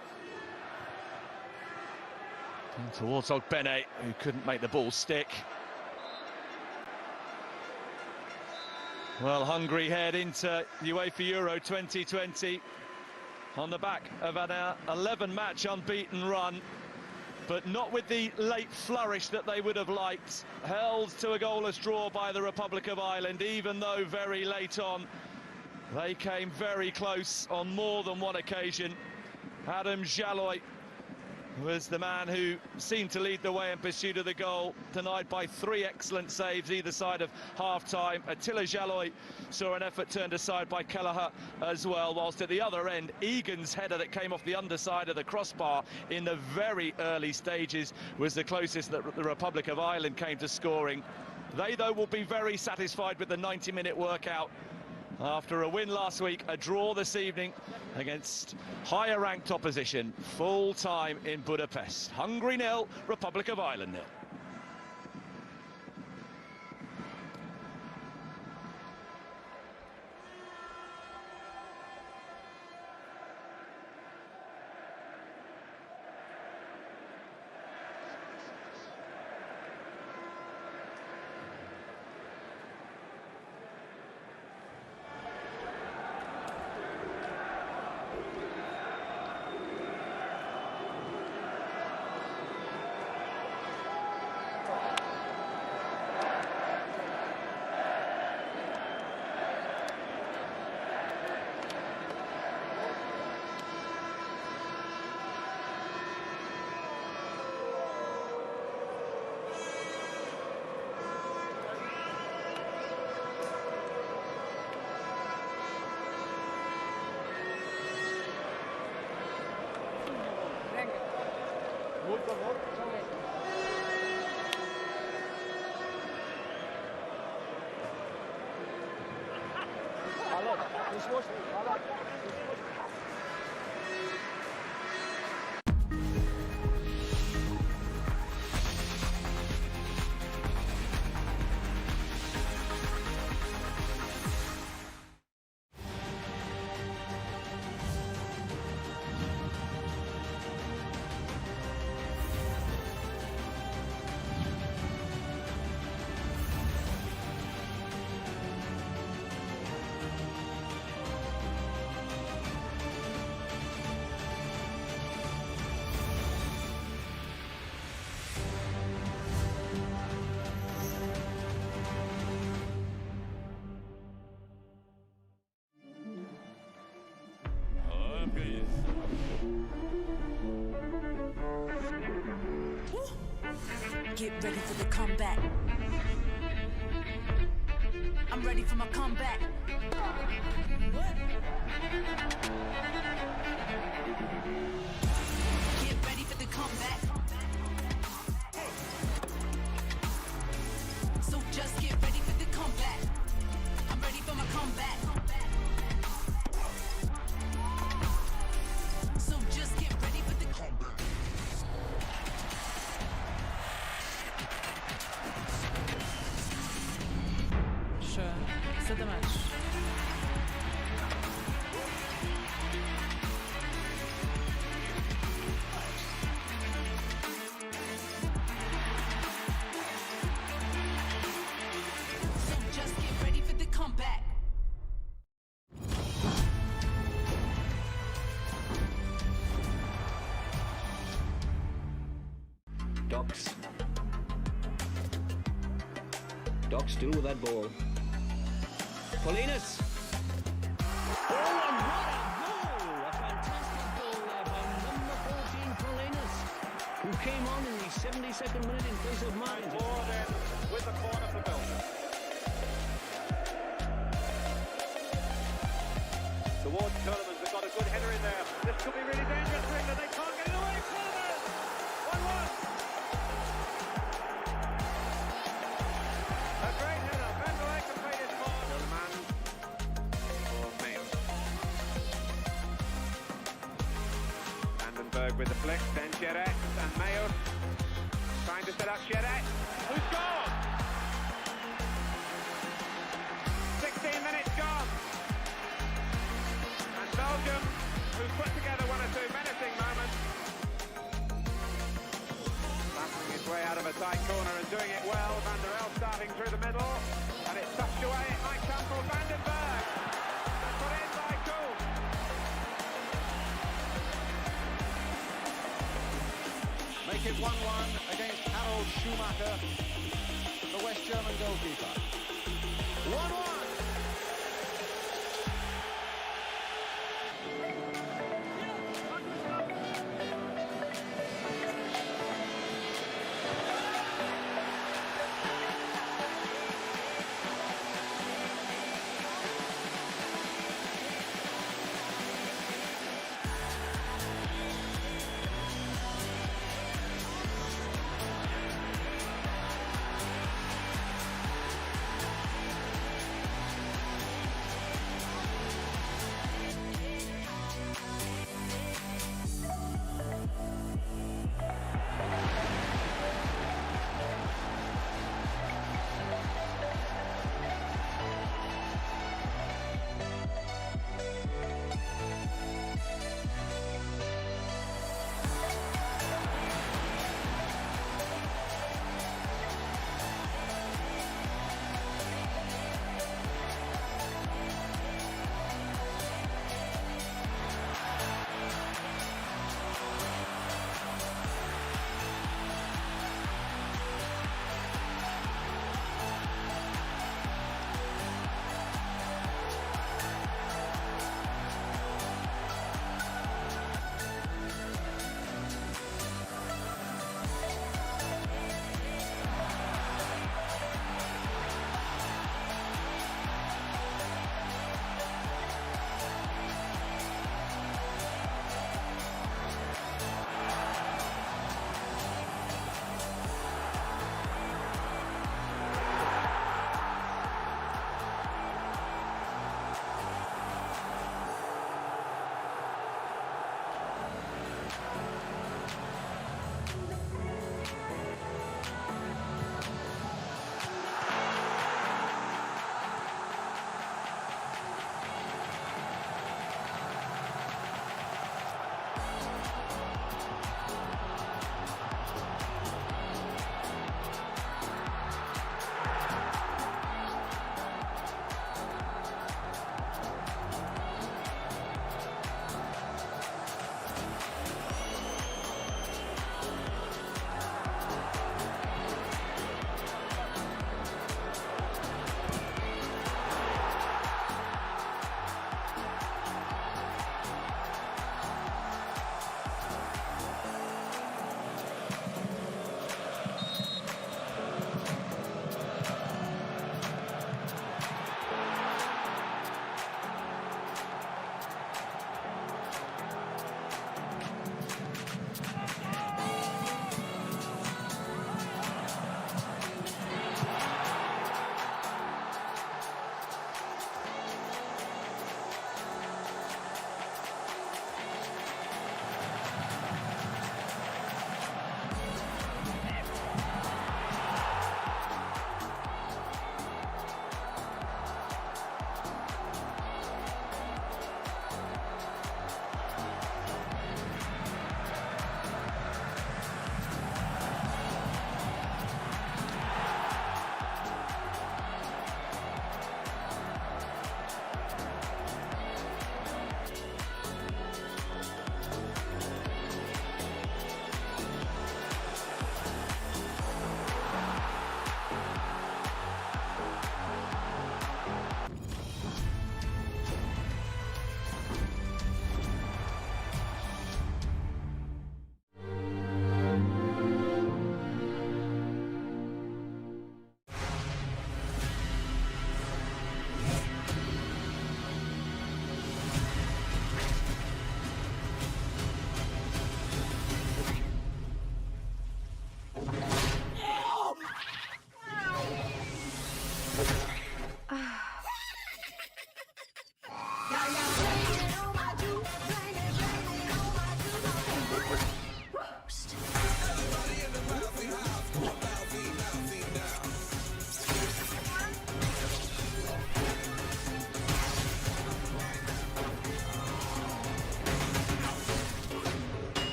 And towards Ogbene, who couldn't make the ball stick. Well, Hungary head into UEFA Euro 2020 on the back of an 11-match unbeaten run, but not with the late flourish that they would have liked. Held to a goalless draw by the Republic of Ireland, even though very late on they came very close on more than one occasion. Adam Jalloy was the man who seemed to lead the way in pursuit of the goal, denied by 3 excellent saves either side of half-time. Attila Jalloy saw an effort turned aside by Kelleher as well, whilst at the other end, Egan's header that came off the underside of the crossbar in the very early stages was the closest that the Republic of Ireland came to scoring. They, though, will be very satisfied with the 90-minute workout. After a win last week, a draw this evening against higher-ranked opposition, full time in Budapest. Hungary 0, Republic of Ireland 0. Get ready for the comeback. I'm ready for my comeback. Get ready for the comeback. So just get ready for the comeback. I'm ready for my comeback. So just get ready for the comeback. Schön. C'est dommage. So just get ready for the comeback. Doc's still with that ball. Paulinus. Oh, and what a goal! A fantastic goal there by number 14, Paulinus, who came on in the 72nd minute in place of Martin. Forward in with the corner for Belgium. The Ward tournaments have got a good header in there. This could be really dangerous for England. They can't get it away. Coleman! 1-1. A great header. Van der Eyck played his part. Gilman for Mayo. Vandenberg with the flick. Then Cheret and Mayo trying to set up Cheret, who scored. 16 minutes gone. And Belgium, who've put together one or two menacing moments, battling his way out of a tight corner and doing it well. Van der Elf starting through the middle, and it's touched away. It might come for Vandenberg. And put in by Kool. Make it 1-1 against Harold Schumacher, the West German goalkeeper. 1-1.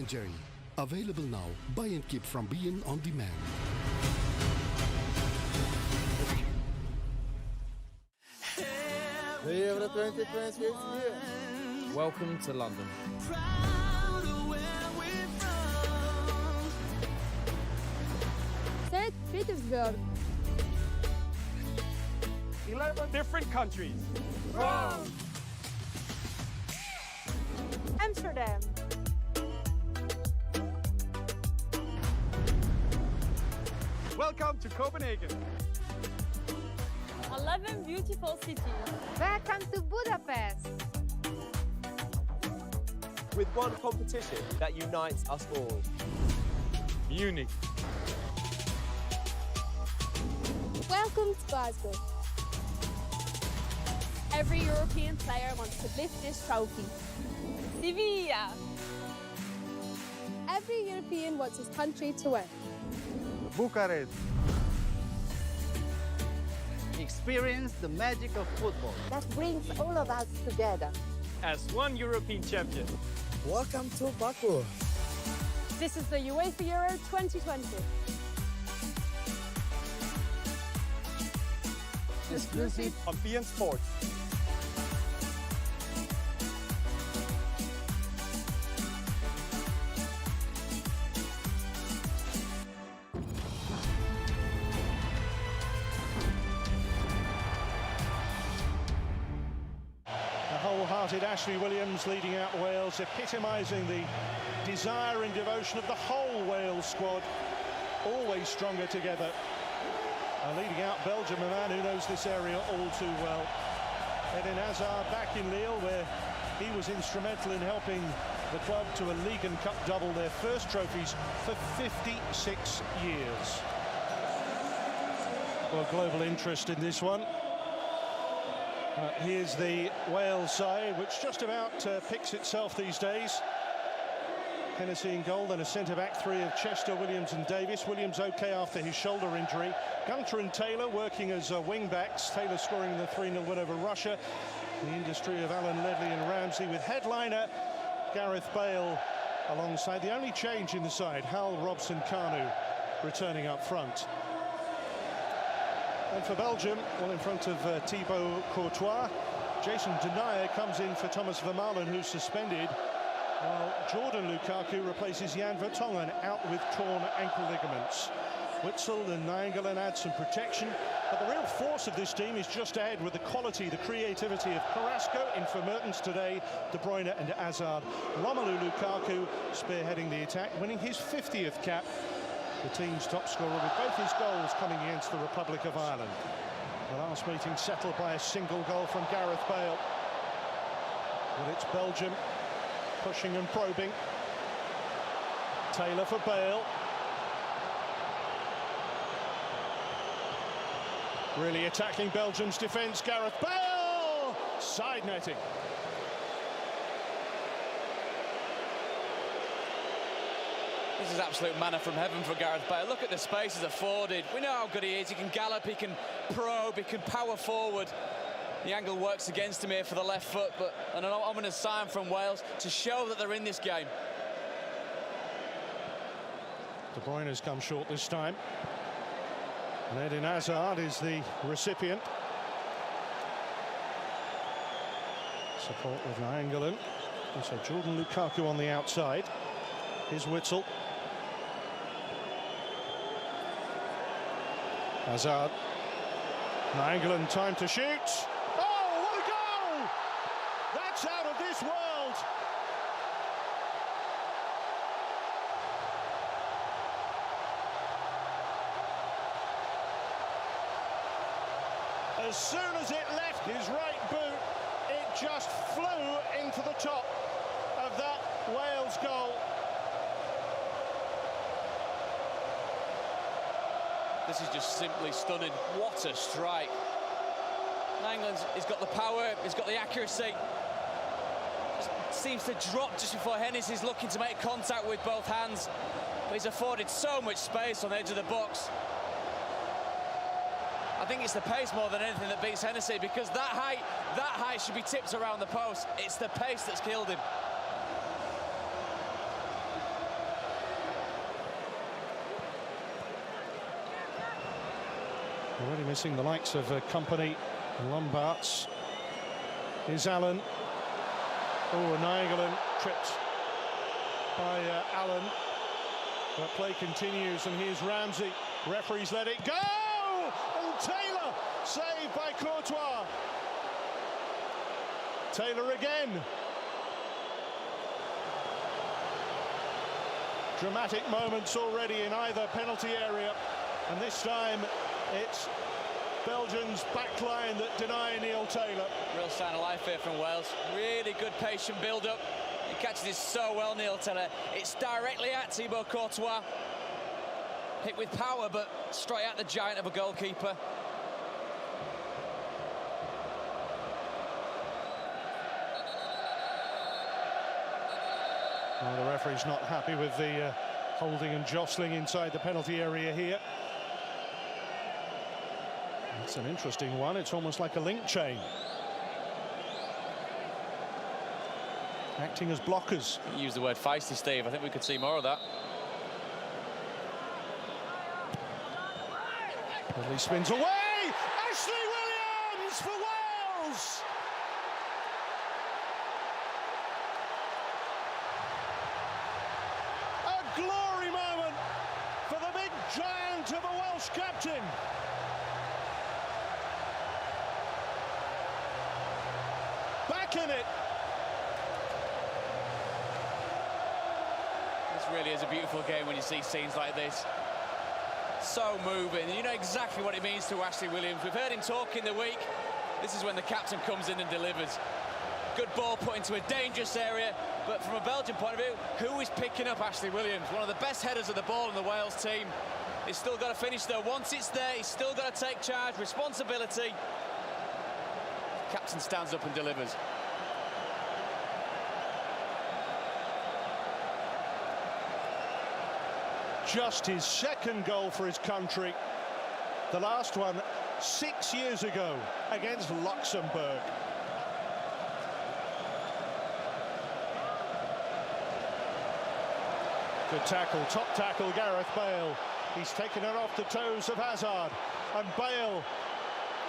Jerry. Available now. Buy and keep from beIN on demand. The Euro 2020 is here. Welcome to London. St. Petersburg. 11 different countries. Rome. Amsterdam. Welcome to Copenhagen. 11 beautiful cities. Welcome to Budapest. With one competition that unites us all. Munich. Welcome to Glasgow. Every European player wants to lift this trophy. Sevilla. Every European wants his country to win. Bucharest. Experience the magic of football that brings all of us together as one European champion. Welcome to Baku. This is the UEFA Euro 2020. Exclusive on beIN Sports. Wholehearted Ashley Williams leading out Wales, epitomising the desire and devotion of the whole Wales squad, always stronger together. Leading out Belgium, a man who knows this area all too well. Eden Hazard back in Lille, where he was instrumental in helping the club to a League and Cup double, their first trophies for 56 years. Well, global interest in this one. Here's the Wales side, which just about picks itself these days. Hennessy in goal, then a centre-back three of Chester, Williams and Davis. Williams okay after his shoulder injury. Gunter and Taylor working as wing-backs. Taylor scoring the 3-0 win over Russia. The industry of Alan Ledley and Ramsey, with headliner Gareth Bale alongside. The only change in the side, Hal Robson-Kanu returning up front. And for Belgium, well, in front of Thibaut Courtois, Jason Denayer comes in for Thomas Vermaelen, who's suspended, while Jordan Lukaku replaces Jan Vertonghen, out with torn ankle ligaments. Witsel and Nainggolan add some protection, but the real force of this team is just ahead with the quality, the creativity of Carrasco in for Mertens today, De Bruyne and Hazard. Romelu Lukaku spearheading the attack, winning his 50th cap. The team's top scorer, with both his goals coming against the Republic of Ireland. The last meeting settled by a single goal from Gareth Bale. But it's Belgium pushing and probing. Taylor for Bale. Really attacking Belgium's defence, Gareth Bale! Side netting. This is absolute manna from heaven for Gareth Bale. Look at the spaces afforded. We know how good he is. He can gallop, he can probe, he can power forward. The angle works against him here for the left foot, but an ominous sign from Wales to show that they're in this game. De Bruyne has come short this time. And Eden Hazard is the recipient. Support with Nainggolan. And so Jordan Lukaku on the outside. Here's Witsel. Hazard. Nainggolan, time to shoot. Oh, what a goal! That's out of this world. As soon as it left his right boot, it just flew into the top of that Wales goal. This is just simply stunning. What a strike. Nainggolan's, he's got the power, he's got the accuracy. Just seems to drop just before Hennessey's looking to make contact with both hands. But he's afforded so much space on the edge of the box. I think it's the pace more than anything that beats Hennessey, because that height should be tipped around the post. It's the pace that's killed him. Already missing the likes of Company and Lombards. Here's Allen. Oh, and Nainggolan tripped by Allen. But play continues, and here's Ramsey. Referees let it go! And Taylor saved by Courtois. Taylor again. Dramatic moments already in either penalty area, and this time it's Belgium's backline that deny Neil Taylor. Real sign of life here from Wales. Really good patient build-up. He catches this so well, Neil Taylor. It's directly at Thibaut Courtois. Hit with power, but straight at the giant of a goalkeeper. Well, the referee's not happy with the holding and jostling inside the penalty area here. It's an interesting one. It's almost like a link chain. Acting as blockers. You used the word feisty, Steve. I think we could see more of that. Dudley spins away! Ashley Williams for Wales! A glory moment for the big giant of a Welsh captain. Back in it. This really is a beautiful game when you see scenes like this. So moving. You know exactly what it means to Ashley Williams. We've heard him talk in the week. This is when the captain comes in and delivers. Good ball put into a dangerous area, but from a Belgian point of view, who is picking up Ashley Williams? One of the best headers of the ball in the Wales team. He's still got to finish though. Once it's there, he's still got to take charge, responsibility. Captain stands up and delivers. Just his second goal for his country. The last one 6 years ago against Luxembourg. Good tackle, top tackle, Gareth Bale. He's taken it off the toes of Hazard. And Bale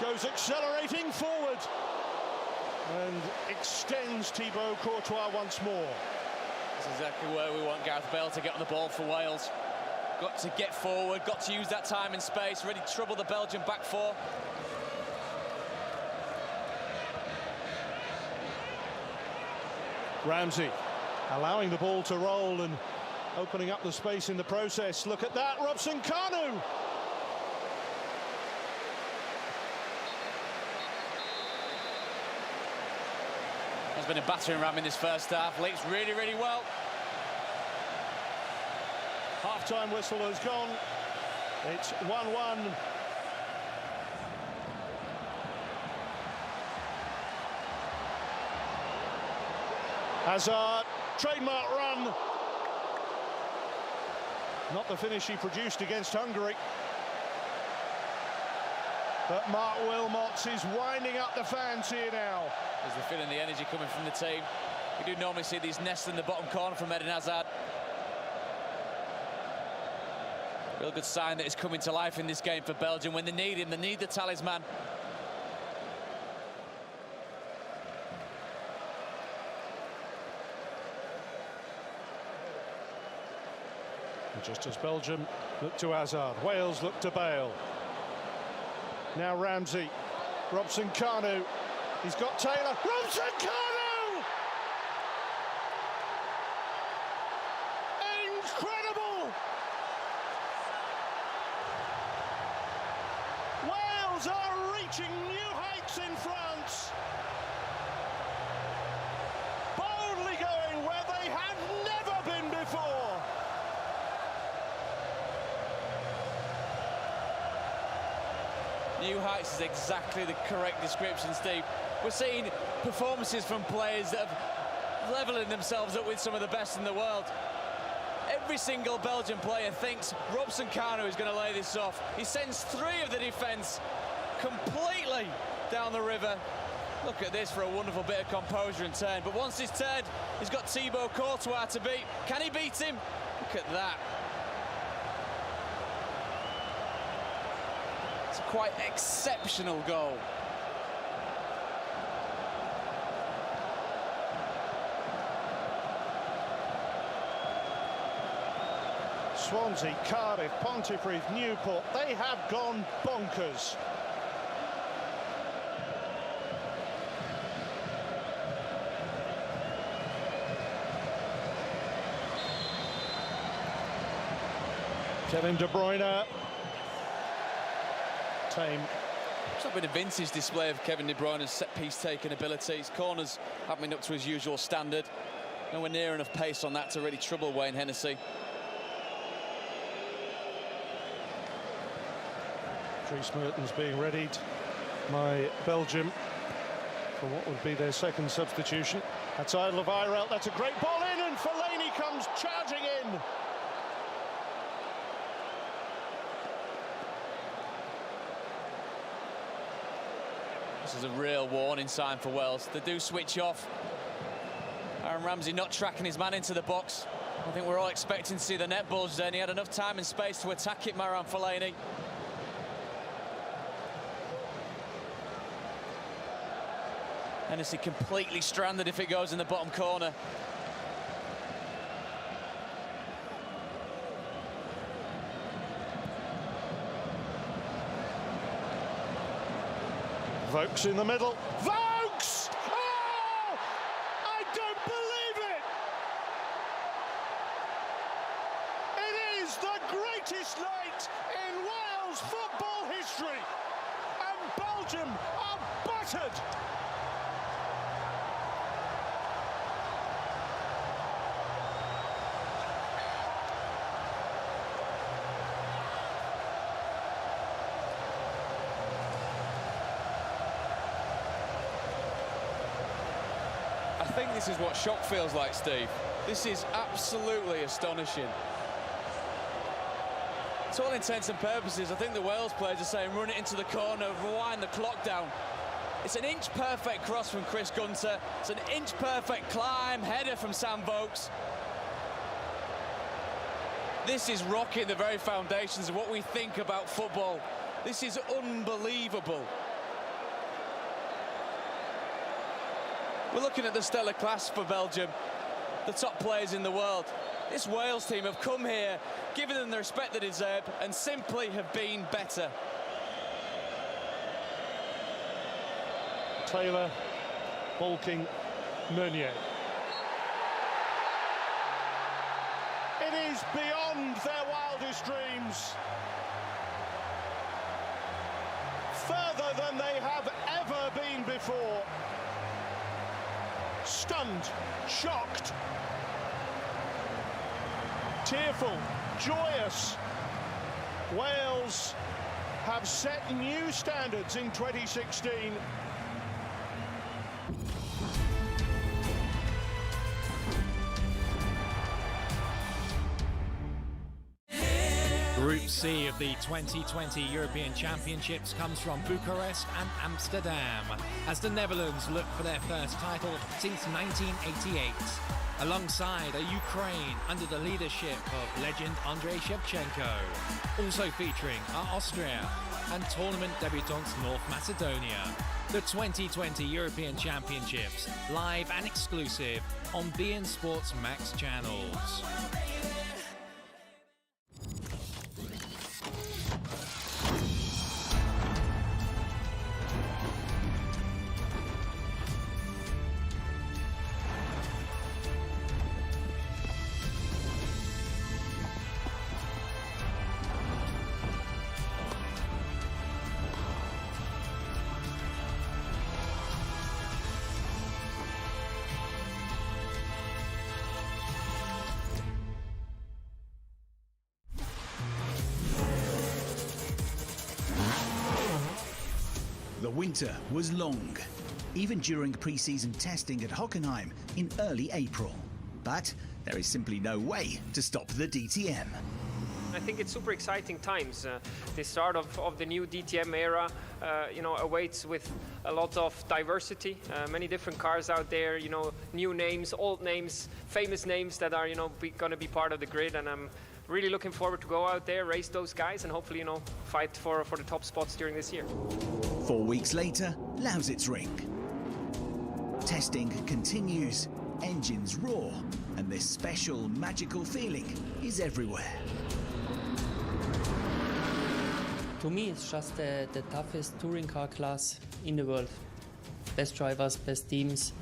goes accelerating forward and extends Thibaut Courtois once more. This is exactly where we want Gareth Bale to get on the ball for Wales. Got to get forward, got to use that time and space, really trouble the Belgian back four. Ramsey allowing the ball to roll and opening up the space in the process. Look at that, Robson Kanu. There's been a battering ram in this first half. Leaks really, really well. Half-time whistle has gone. It's 1-1. Hazard, trademark run. Not the finish he produced against Hungary. But Mark Wilmots is winding up the fans here now. There's the feeling, the energy coming from the team. We do normally see these nests in the bottom corner from Eden Hazard. Real good sign that he's coming to life in this game for Belgium. When they need him, they need the talisman. And just as Belgium look to Hazard, Wales look to Bale. Now Ramsey, Robson Kanu. He's got Taylor. Robson Kanu! Incredible! Wales are reaching new heights in France. Boldly going where they have never been before. New heights is exactly the correct description, Steve. We're seeing performances from players that are levelling themselves up with some of the best in the world. Every single Belgian player thinks Robson Kanu is going to lay this off. He sends three of the defence completely down the river. Look at this for a wonderful bit of composure and turn. But once he's turned, he's got Thibaut Courtois to beat. Can he beat him? Look at that. It's quite exceptional goal. Swansea, Cardiff, Pontypridd, Newport, they have gone bonkers. Kevin De Bruyne. Tame. It's not been a vintage display of Kevin De Bruyne's set-piece taking abilities. Corners haven't been up to his usual standard. Nowhere near enough pace on that to really trouble Wayne Hennessy. Dries Mertens being readied by Belgium for what would be their second substitution. That's Alderweireld, that's a great ball in, and Fellaini comes charging in. This is a real warning sign for Wales. They do switch off. Aaron Ramsey not tracking his man into the box. I think we're all expecting to see the net bulge then. He had enough time and space to attack it, Marouane Fellaini. Hennessy completely stranded if it goes in the bottom corner. Vokes in the middle. Vokes! Oh! I don't believe it! It is the greatest night in Wales football history! And Belgium are battered! I think this is what shock feels like, Steve. This is absolutely astonishing. To all intents and purposes, I think the Wales players are saying run it into the corner, rewind the clock down. It's an inch-perfect cross from Chris Gunter. It's an inch-perfect climb, header from Sam Vokes. This is rocking the very foundations of what we think about football. This is unbelievable. We're looking at the stellar class for Belgium, the top players in the world. This Wales team have come here, given them the respect they deserve, and simply have been better. Taylor, Balking, Meunier. It is beyond their wildest dreams. Further than they have ever been before. Stunned, shocked, tearful, joyous. Wales have set new standards in 2016. Group C of the 2020 European Championships comes from Bucharest and Amsterdam, as the Netherlands look for their first title since 1988, alongside a Ukraine under the leadership of legend Andrei Shevchenko. Also featuring are Austria and tournament debutants North Macedonia. The 2020 European Championships, live and exclusive on beIN Sports Max channels. The winter was long, even during pre-season testing at Hockenheim in early April. But there is simply no way to stop the DTM. I think it's super exciting times. The start of the new DTM era, awaits with a lot of diversity. Many different cars out there, new names, old names, famous names that are, going to be part of the grid. And I'm really looking forward to go out there, race those guys, and hopefully, fight for the top spots during this year. 4 weeks later, Lausitzring. Testing continues, engines roar, and this special, magical feeling is everywhere. To me, it's just the toughest touring car class in the world. Best drivers, best teams.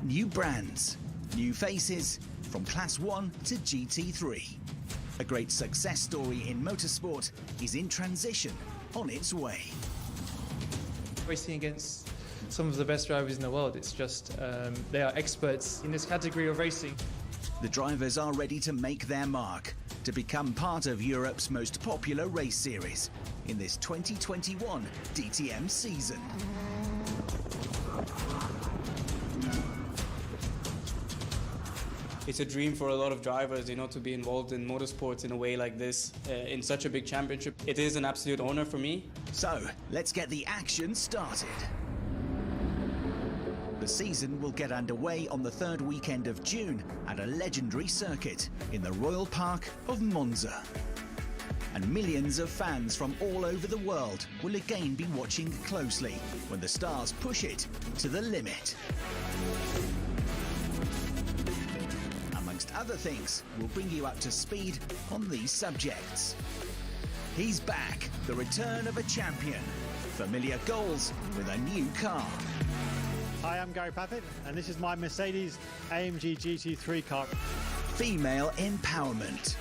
New brands, new faces, from Class 1 to GT3. A great success story in motorsport is in transition, on its way. Racing against some of the best drivers in the world, it's just, they are experts in this category of racing. The drivers are ready to make their mark, to become part of Europe's most popular race series in this 2021 DTM season. It's a dream for a lot of drivers, to be involved in motorsports in a way like this, in such a big championship. It is an absolute honor for me. So, let's get the action started. The season will get underway on the 3rd weekend of June at a legendary circuit in the Royal Park of Monza. And millions of fans from all over the world will again be watching closely when the stars push it to the limit. Amongst other things, we'll bring you up to speed on these subjects. He's back, the return of a champion. Familiar goals with a new car. Hi, I'm Gary Paffett, and this is my Mercedes AMG GT3 car. Female empowerment.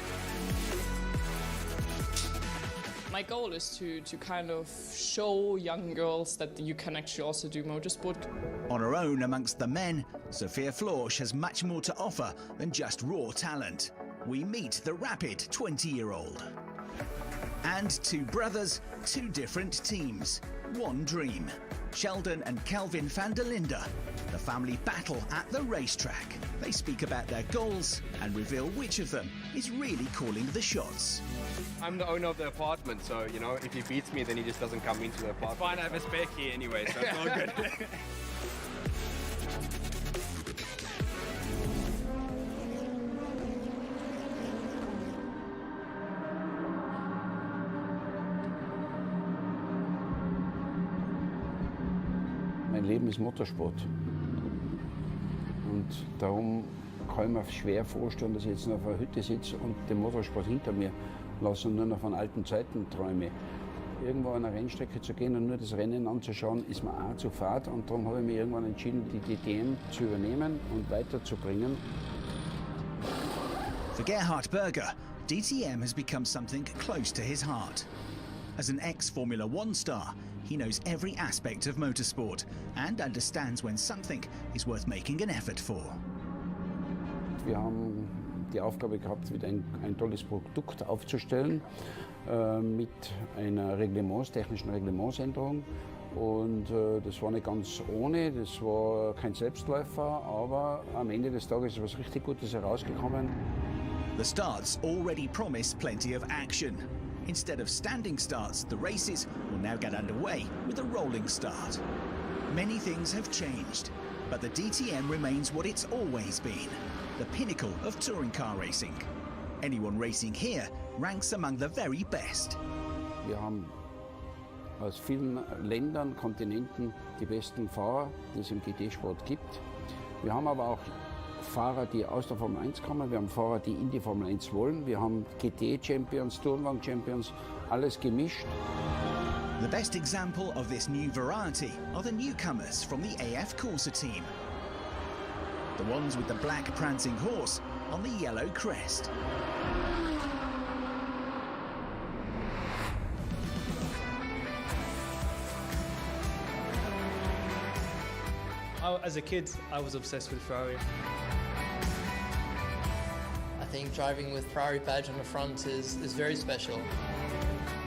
My goal is to kind of show young girls that you can actually also do motorsport. On her own amongst the men, Sophia Florsch has much more to offer than just raw talent. We meet the rapid 20-year-old. And two brothers, two different teams, one dream. Sheldon and Kelvin van der Linde, the family battle at the racetrack. They speak about their goals and reveal which of them is really calling the shots. I'm the owner of the apartment, so, if he beats me, then he just doesn't come into the apartment. It's fine, I have a spare key anyway, so it's all good. Mein Leben ist Motorsport. Und darum kann ich mir schwer vorstellen, dass ich jetzt noch auf einer Hütte sitze und den Motorsport hinter mir lasse und nur noch von alten Zeiten träume. Irgendwo an einer Rennstrecke zu gehen und nur das Rennen anzuschauen, ist mir auch zu fad. Und darum habe ich mich irgendwann entschieden, die DTM zu übernehmen und weiterzubringen. For Gerhard Berger, DTM has become something close to his heart. As an ex-Formula One star, he knows every aspect of motorsport and understands when something is worth making an effort for. Wir haben die Aufgabe gehabt, wieder ein tolles Produkt aufzustellen mit einer technischen Reglementsänderung. Und das war nicht ganz ohne, das war kein Selbstläufer, aber am Ende des Tages ist was richtig Gutes herausgekommen. The starts already promise plenty of action. Instead of standing starts, the races will now get underway with a rolling start. Many things have changed, but the DTM remains what it's always been, the pinnacle of touring car racing. Anyone racing here ranks among the very best. Wir haben aus vielen Ländern, Kontinenten die besten Fahrer, die es im GT-Sport gibt. Wir haben aber auch Fahrer, die aus der Formel 1 kommen, wir haben Fahrer, die in die Formel 1 wollen, wir haben GT-Champions, Tourenwagen-Champions, alles gemischt. The best example of this new variety are the newcomers from the AF Corsa team. The ones with the black prancing horse on the yellow crest. As a kid, I was obsessed with Ferrari. I think driving with Ferrari badge on the front is very special.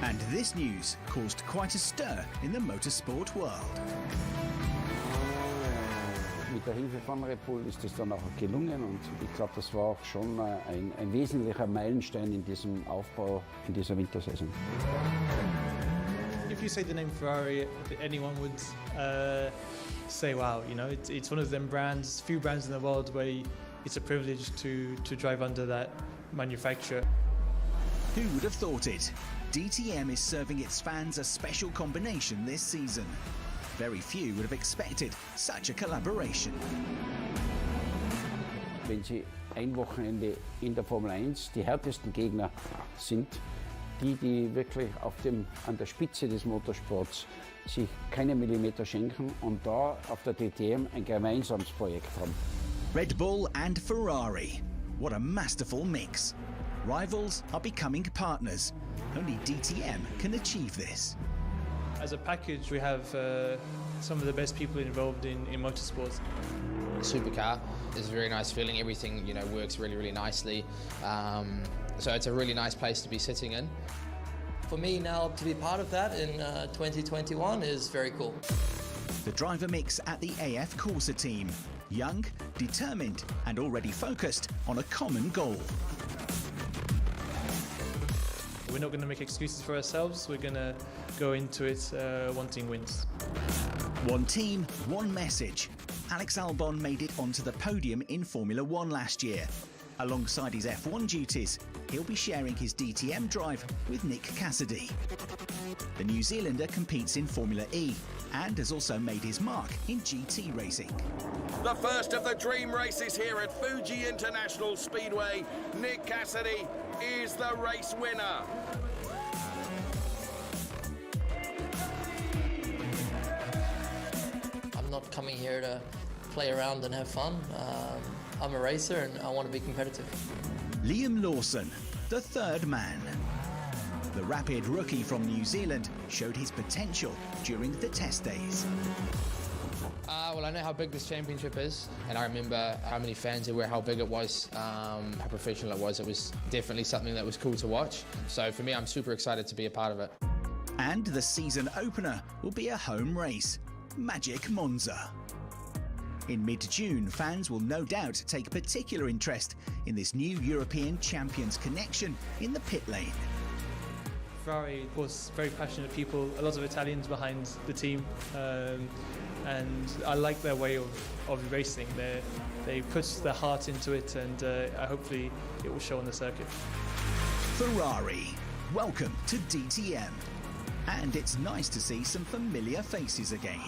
And this news caused quite a stir in the motorsport world. Mit der Hilfe von Red Bull ist es dann auch gelungen und ich glaube, das war auch schon ein wesentlicher Meilenstein in diesem Aufbau, in dieser Wintersaison. If you say the name Ferrari, anyone would say, wow, it's one of them brands, few brands in the world where it's a privilege to drive under that manufacturer. Who would have thought it? DTM is serving its fans a special combination this season. Very few would have expected such a collaboration. Wenn Sie ein Wochenende in der Formel 1 die härtesten Gegner sind, die wirklich an der Spitze des Motorsports sich keine Millimeter schenken und da auf der DTM ein gemeinsames Projekt haben. Red Bull and Ferrari. What a masterful mix. Rivals are becoming partners. Only DTM can achieve this. As a package, we have some of the best people involved in motorsports. Supercar is a very nice feeling. Everything, you know, works really, really nicely. So it's a really nice place to be sitting in. For me now to be part of that in 2021 is very cool. The driver mix at the AF Corsa team. Young, determined and already focused on a common goal. We're not going to make excuses for ourselves. We're going to go into it wanting wins. One team, one message. Alex Albon made it onto the podium in Formula 1 last year. Alongside his F1 duties, he'll be sharing his DTM drive with Nick Cassidy. The New Zealander competes in Formula E and has also made his mark in GT racing. The first of the dream races here at Fuji International Speedway. Nick Cassidy is the race winner. I'm not coming here to play around and have fun. I'm a racer and I want to be competitive. Liam Lawson, the third man. The rapid rookie from New Zealand showed his potential during the test days. Well, I know how big this championship is, and I remember how many fans there were, how big it was, how professional it was. It was definitely something that was cool to watch. So for me, I'm super excited to be a part of it. And the season opener will be a home race, Magic Monza. In mid-June, fans will no doubt take particular interest in this new European Champions connection in the pit lane. Ferrari was very passionate people, a lot of Italians behind the team, and I like their way of racing. They put their heart into it, and hopefully it will show on the circuit. Ferrari, welcome to DTM. And it's nice to see some familiar faces again.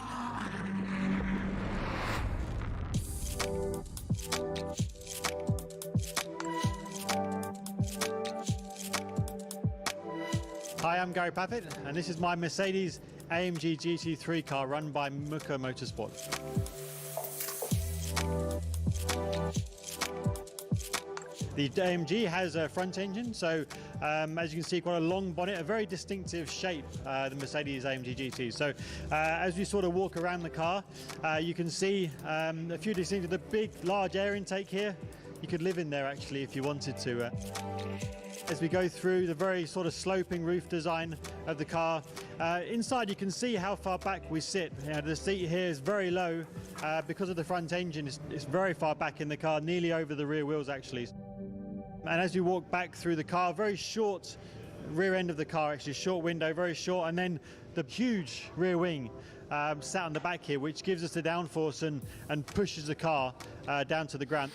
Hi, I'm Gary Paffett, and this is my Mercedes AMG GT3 car run by Muka Motorsport. The AMG has a front engine, so as you can see, quite a long bonnet, a very distinctive shape, the Mercedes AMG GT. So as we sort of walk around the car, you can see a few distinctive, the big, large air intake here. You could live in there actually if you wanted to. As we go through the very sort of sloping roof design of the car, inside you can see how far back we sit. The seat here is very low because of the front engine. It's very far back in the car, nearly over the rear wheels actually. And as you walk back through the car, very short rear end of the car, actually short window, very short, and then the huge rear wing sat on the back here, which gives us the downforce and pushes the car down to the ground.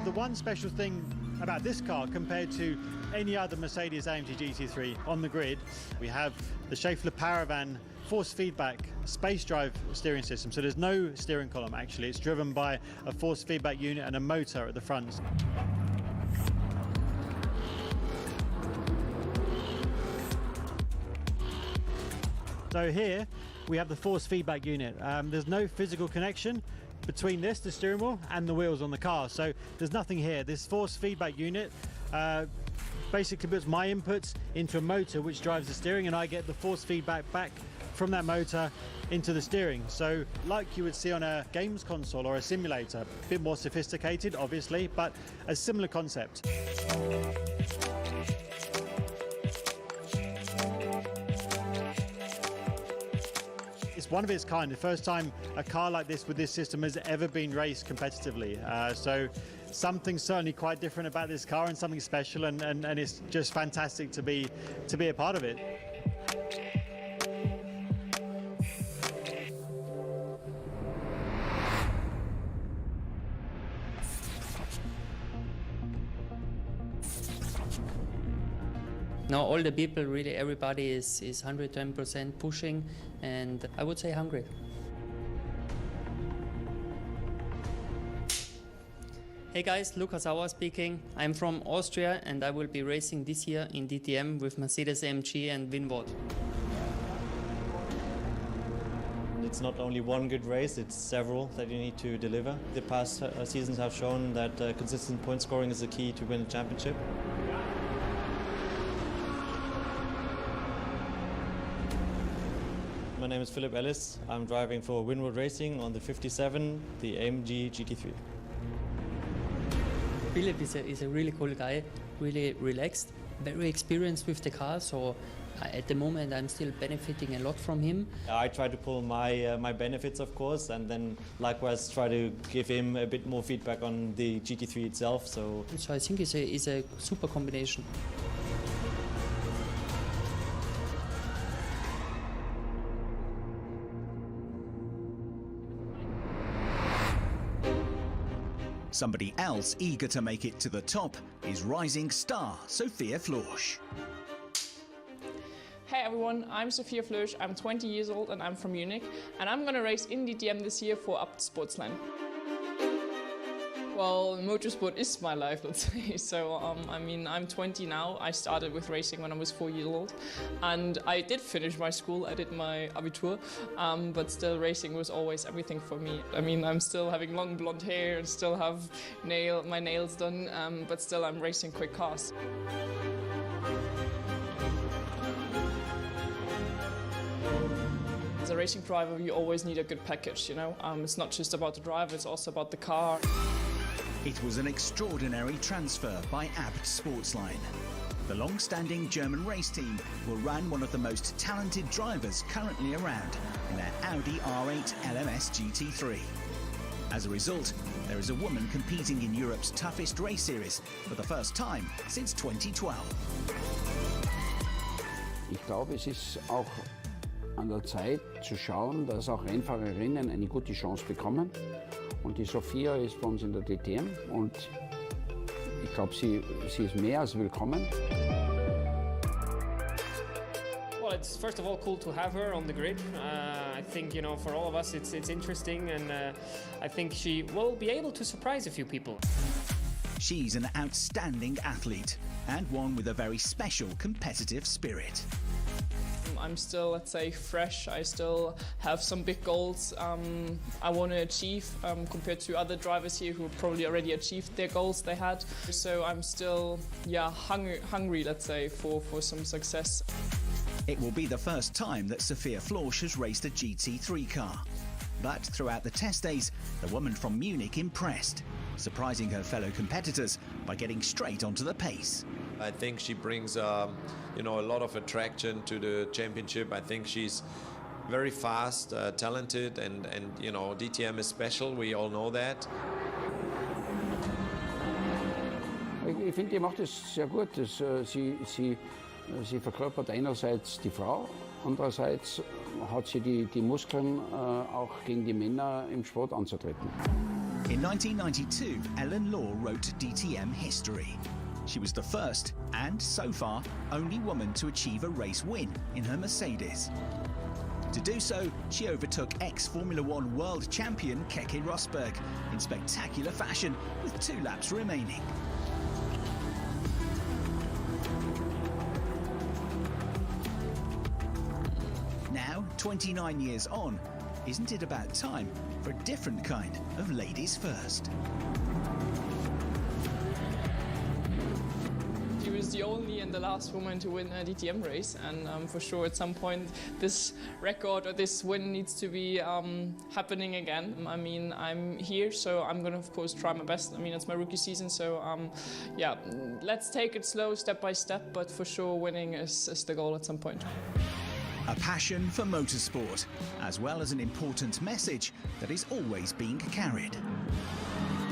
The one special thing about this car compared to any other Mercedes AMG GT3 on the grid, we have the Schaeffler Paravan force feedback space drive steering system. So there's no steering column actually, it's driven by a force feedback unit and a motor at the front. So here we have the force feedback unit. There's no physical connection between this, the steering wheel, and the wheels on the car. So there's nothing here. This force feedback unit basically puts my inputs into a motor which drives the steering, and I get the force feedback back from that motor into the steering. So like you would see on a games console or a simulator, a bit more sophisticated obviously, but a similar concept. It's one of its kind, the first time a car like this with this system has ever been raced competitively. So something certainly quite different about this car and something special, and it's just fantastic to be a part of it. No, all the people, really everybody is 110% pushing, and I would say hungry. Hey guys, Lukas Auer speaking. I'm from Austria and I will be racing this year in DTM with Mercedes AMG and Winward. It's not only one good race, it's several that you need to deliver. The past seasons have shown that consistent point scoring is the key to win a championship. My name is Philip Ellis. I'm driving for Winward Racing on the 57, the AMG GT3. Philip is a really cool guy, really relaxed, very experienced with the car, so at the moment I'm still benefiting a lot from him. I try to pull my benefits, of course, and then likewise try to give him a bit more feedback on the GT3 itself. So I think it's a super combination. Somebody else eager to make it to the top is rising star Sophia Flörsch. Hey everyone, I'm Sophia Flörsch, I'm 20 years old and I'm from Munich, and I'm gonna race in DTM this year for Abt Sportsline. Well, motorsport is my life, let's say. So, I mean, I'm 20 now. I started with racing when I was 4 years old. And I did finish my school, I did my Abitur, but still racing was always everything for me. I mean, I'm still having long blonde hair and still have my nails done, but still I'm racing quick cars. As a racing driver, you always need a good package, you know? It's not just about the driver, it's also about the car. It was an extraordinary transfer by Abt Sportsline. The long-standing German race team will run one of the most talented drivers currently around in their Audi R8 LMS GT3. As a result, there is a woman competing in Europe's toughest race series for the first time since 2012. Ich glaube, es ist auch an der Zeit zu schauen, dass auch Rennfahrerinnen eine gute Chance bekommen. Und die Sophia ist bei uns in der DTM und ich glaube, sie ist mehr als willkommen. Well, it's first of all cool to have her on the grid. I think, you know, for all of us it's interesting, and I think she will be able to surprise a few people. She's an outstanding athlete and one with a very special competitive spirit. I'm still, let's say, fresh. I still have some big goals I want to achieve compared to other drivers here who probably already achieved their goals they had. So I'm still, hungry, let's say, for some success. It will be the first time that Sophia Flörsch has raced a GT3 car. But throughout the test days, the woman from Munich impressed, surprising her fellow competitors by getting straight onto the pace. I think she brings, you know, a lot of attraction to the championship. I think she's very fast, talented, and you know, DTM is special. We all know that. Ich finde, die macht es sehr gut. Sie verkörpert einerseits die Frau, andererseits hat sie die Muskeln, auch gegen die Männer im Sport anzutreten. In 1992, Ellen Law wrote DTM history. She was the first, and so far, only woman to achieve a race win in her Mercedes. To do so, she overtook ex-Formula One world champion Keke Rosberg in spectacular fashion with 2 laps remaining. Now, 29 years on, isn't it about time for a different kind of ladies first? She was the only and the last woman to win a DTM race, and for sure at some point this record or this win needs to be happening again. I mean, I'm here, so I'm gonna of course try my best. I mean, it's my rookie season, so yeah, let's take it slow, step by step, but for sure winning is the goal at some point. A passion for motorsport, as well as an important message that is always being carried.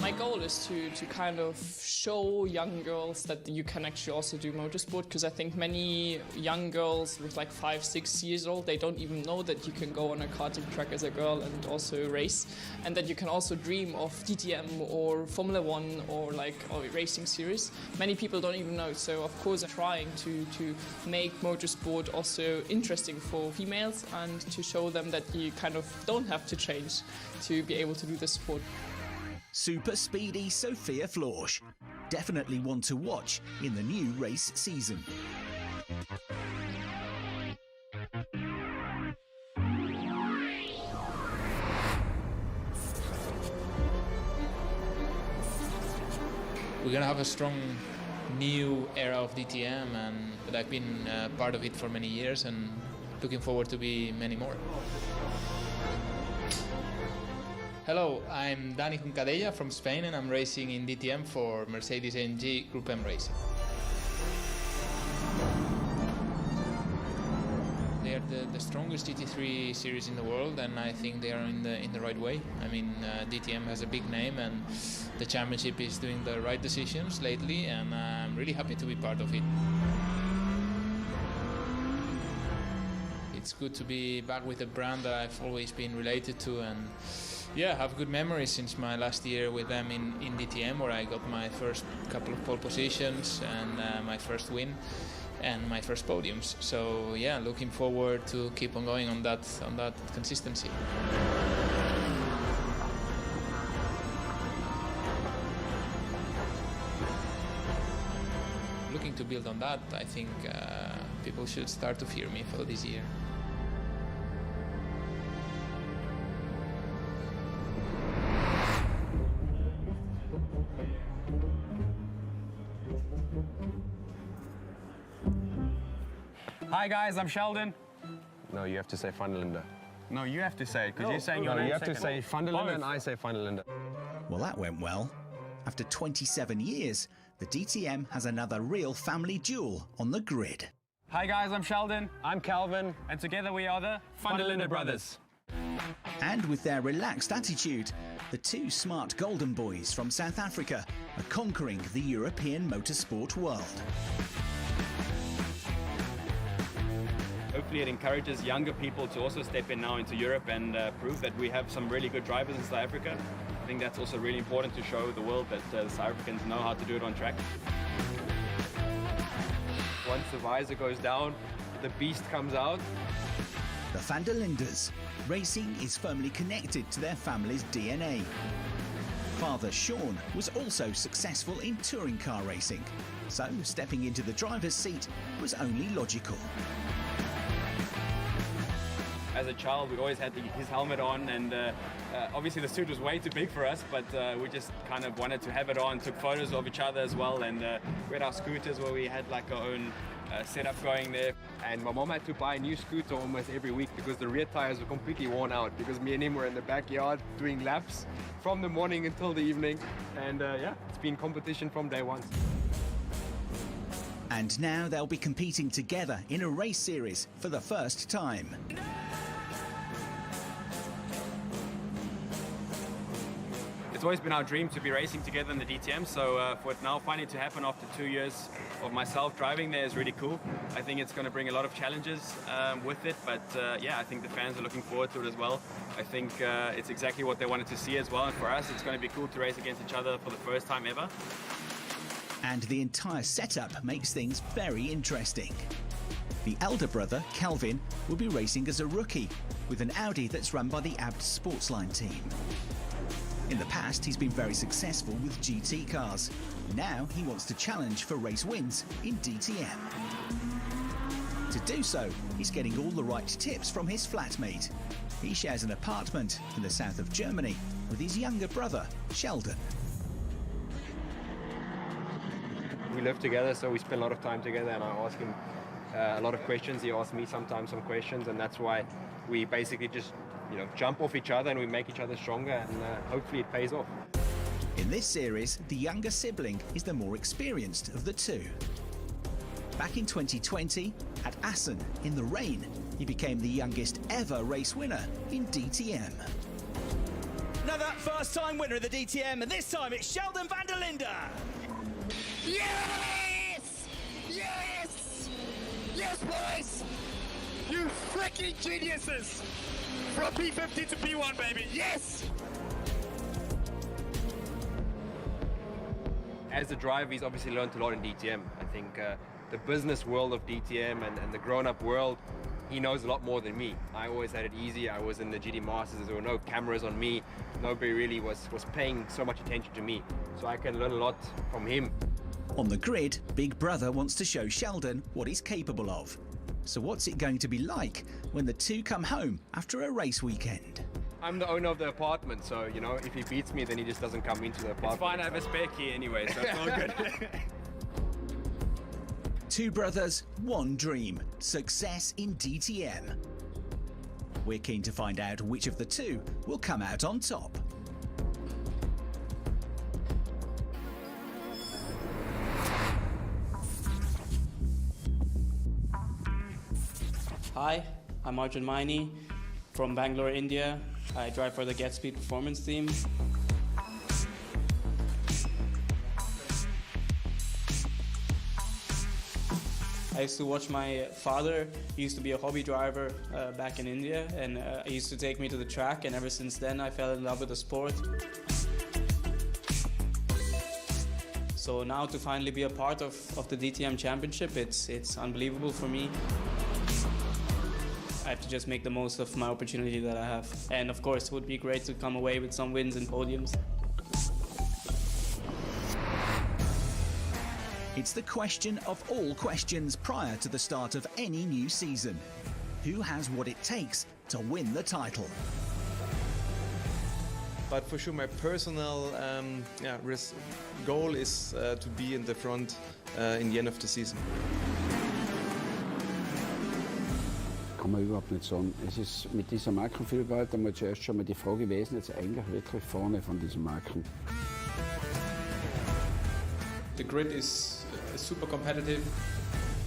My goal is to kind of show young girls that you can actually also do motorsport, because I think many young girls with like 5, 6 years old, they don't even know that you can go on a karting track as a girl and also race, and that you can also dream of DTM or Formula 1 or like a racing series. Many people don't even know, so of course I'm trying to make motorsport also interesting for females and to show them that you kind of don't have to change to be able to do this sport. Super speedy Sophia Florsch. Definitely one to watch in the new race season. We're gonna have a strong new era of DTM, but I've been part of it for many years and looking forward to be many more. Hello, I'm Dani Juncadella from Spain and I'm racing in DTM for Mercedes-AMG Group M Racing. They are the strongest GT3 series in the world, and I think they are in the right way. I mean, DTM has a big name and the championship is doing the right decisions lately, and I'm really happy to be part of it. It's good to be back with a brand that I've always been related to, and yeah, I have good memories since my last year with them in DTM, where I got my first couple of pole positions and my first win and my first podiums. So yeah, looking forward to keep on going on that consistency. Looking to build on that, I think people should start to fear me for this year. Hi guys, I'm Sheldon. No, you have to say Van der Linde. No, you have to say it, because you're saying your name. You have to say Van der Linde and I say Van der Linde. Well, that went well. After 27 years, the DTM has another real family jewel on the grid. Hi guys, I'm Sheldon. I'm Calvin. And together we are the Van der Linde brothers. And with their relaxed attitude, the two smart golden boys from South Africa are conquering the European motorsport world. Hopefully it encourages younger people to also step in now into Europe and prove that we have some really good drivers in South Africa. I think that's also really important to show the world that the South Africans know how to do it on track. Once the visor goes down, the beast comes out. The Van der Lindes. Racing is firmly connected to their family's DNA. Father Sean was also successful in touring car racing, so stepping into the driver's seat was only logical. As a child, we always had his helmet on, and obviously the suit was way too big for us, but we just kind of wanted to have it on, took photos of each other as well, and we had our scooters where we had like our own setup going there. And my mom had to buy a new scooter almost every week because the rear tires were completely worn out, because me and him were in the backyard doing laps from the morning until the evening, and yeah, it's been competition from day one. And now they'll be competing together in a race series for the first time. It's always been our dream to be racing together in the DTM, so for it now finally to happen after 2 years of myself driving there is really cool. I think it's going to bring a lot of challenges with it, but yeah, I think the fans are looking forward to it as well. I think it's exactly what they wanted to see as well, and for us it's going to be cool to race against each other for the first time ever. And the entire setup makes things very interesting. The elder brother, Calvin, will be racing as a rookie with an Audi that's run by the Abt Sportsline team. In the past, he's been very successful with GT cars. Now he wants to challenge for race wins in DTM. To do so, he's getting all the right tips from his flatmate. He shares an apartment in the south of Germany with his younger brother, Sheldon. We live together, so we spend a lot of time together, and I ask him a lot of questions. He asks me sometimes some questions, and that's why we basically just jump off each other and we make each other stronger, and hopefully it pays off. In this series, the younger sibling is the more experienced of the two. Back in 2020, at Assen, in the rain, he became the youngest ever race winner in DTM. Another first-time winner of the DTM, and this time it's Sheldon van der Linde. Yes! Yes! Yes, boys! You freaking geniuses! From P50 to P1, baby! Yes! As a driver, he's obviously learned a lot in DTM. I think the business world of DTM and the grown-up world, he knows a lot more than me. I always had it easy. I was in the GT Masters. There were no cameras on me. Nobody really was paying so much attention to me. So I can learn a lot from him. On the grid, Big Brother wants to show Sheldon what he's capable of. So what's it going to be like when the two come home after a race weekend? I'm the owner of the apartment, so, you know, if he beats me, then he just doesn't come into the apartment. It's fine, I have a spare key anyway, so it's all good. Two brothers, one dream. Success in DTM. We're keen to find out which of the two will come out on top. Hi, I'm Arjun Maini from Bangalore, India. I drive for the Get Speed Performance team. I used to watch my father. He used to be a hobby driver back in India, and he used to take me to the track, and ever since then I fell in love with the sport. So now to finally be a part of the DTM Championship, it's unbelievable for me. I have to just make the most of my opportunity that I have. And of course, it would be great to come away with some wins and podiums. It's the question of all questions prior to the start of any new season. Who has what it takes to win the title? But for sure, my personal goal is to be in the front in the end of the season. Kann man überhaupt nicht sagen. Es ist mit dieser Markenvielfalt einmal zuerst schon mal die Frage gewesen, jetzt eigentlich wirklich vorne von diesen Marken. The grid is super competitive.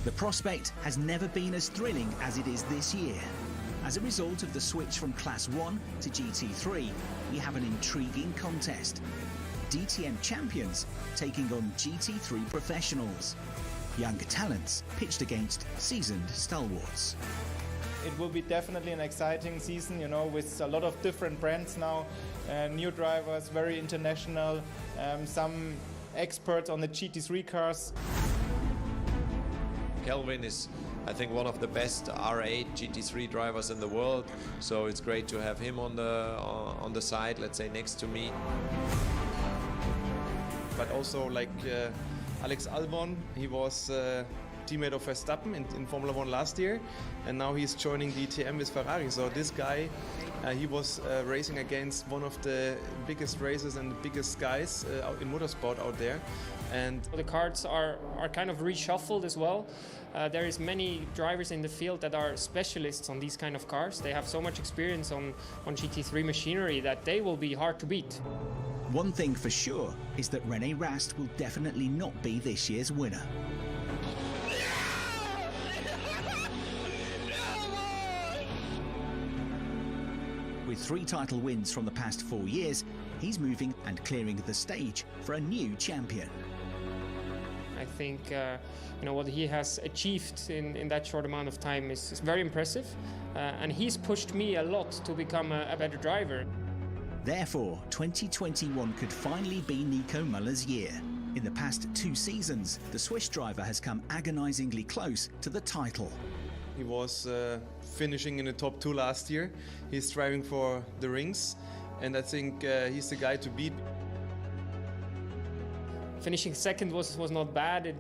The prospect has never been as thrilling as it is this year. As a result of the switch from Class 1 to GT3, we have an intriguing contest. DTM champions taking on GT3 professionals. Younger talents pitched against seasoned stalwarts. It will be definitely an exciting season, you know, with a lot of different brands now, new drivers, very international, some experts on the GT3 cars. Kelvin is, I think, one of the best R8 GT3 drivers in the world, so it's great to have him on the side, let's say, next to me. But also like Alex Albon, he was teammate of Verstappen in Formula 1 last year, and now he's joining DTM with Ferrari. So this guy, he was racing against one of the biggest racers and the biggest guys in motorsport out there. And the cards are kind of reshuffled as well. There is many drivers in the field that are specialists on these kind of cars. They have so much experience on GT3 machinery that they will be hard to beat. One thing for sure is that René Rast will definitely not be this year's winner. With 3 title wins from the past 4 years, he's moving and clearing the stage for a new champion. I think you know, what he has achieved in that short amount of time is very impressive, and he's pushed me a lot to become a better driver. Therefore, 2021 could finally be Nico Muller's year. In the past 2 seasons, the Swiss driver has come agonisingly close to the title. he was finishing in the top 2 last year. He's striving for the rings, and I think he's the guy to beat. Finishing second was not bad. It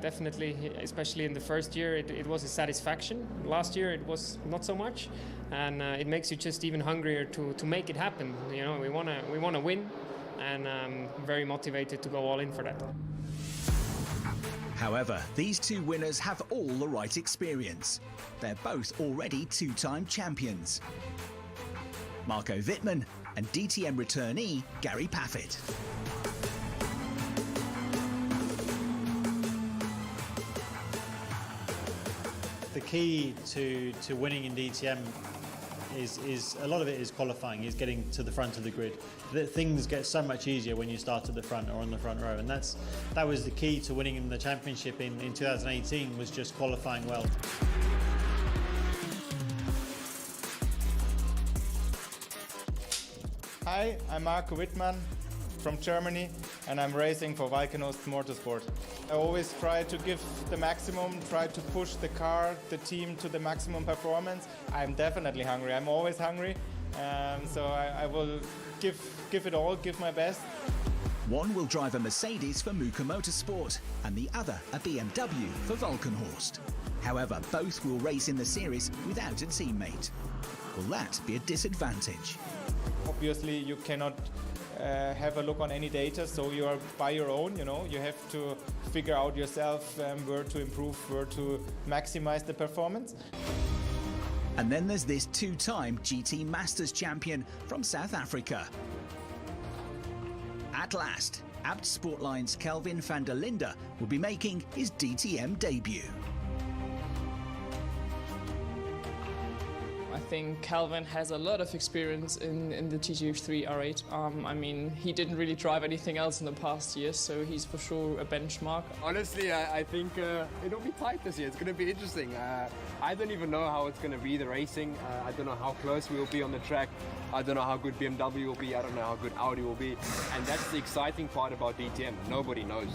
definitely, especially in the first year, it was a satisfaction. Last year it was not so much, and it makes you just even hungrier to make it happen. You know, we wanna win, and I'm very motivated to go all in for that. However, these 2 winners have all the right experience. They're both already 2-time champions. Marco Wittmann and DTM returnee Gary Paffett. The key to winning in DTM is a lot of it is qualifying, is getting to the front of the grid. Things get so much easier when you start at the front or on the front row, and that was the key to winning in the championship in 2018, was just qualifying well. Hi, I'm Marco Wittmann from Germany, and I'm racing for Valkenost Motorsport. I always try to give the maximum, try to push the car, the team to the maximum performance. I'm definitely hungry. I'm always hungry, so I will give it all, give my best. One will drive a Mercedes for Muka Motorsport and the other a BMW for Valkenhorst. However, both will race in the series without a teammate. Will that be a disadvantage? Obviously, you cannot have a look on any data, so you are by your own, you know. You have to figure out yourself where to improve, where to maximize the performance. And then there's this two-time GT Masters champion from South Africa. At last, Abt Sportline's Kelvin van der Linde will be making his DTM debut. I think Calvin has a lot of experience in the GT3 R8. I mean, he didn't really drive anything else in the past years, so he's for sure a benchmark. Honestly, I think it'll be tight this year. It's going to be interesting. I don't even know how it's going to be, the racing. I don't know how close we will be on the track. I don't know how good BMW will be. I don't know how good Audi will be. And that's the exciting part about DTM. Nobody knows.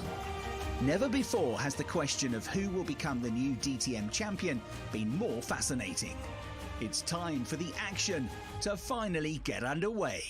Never before has the question of who will become the new DTM champion been more fascinating. It's time for the action to finally get underway.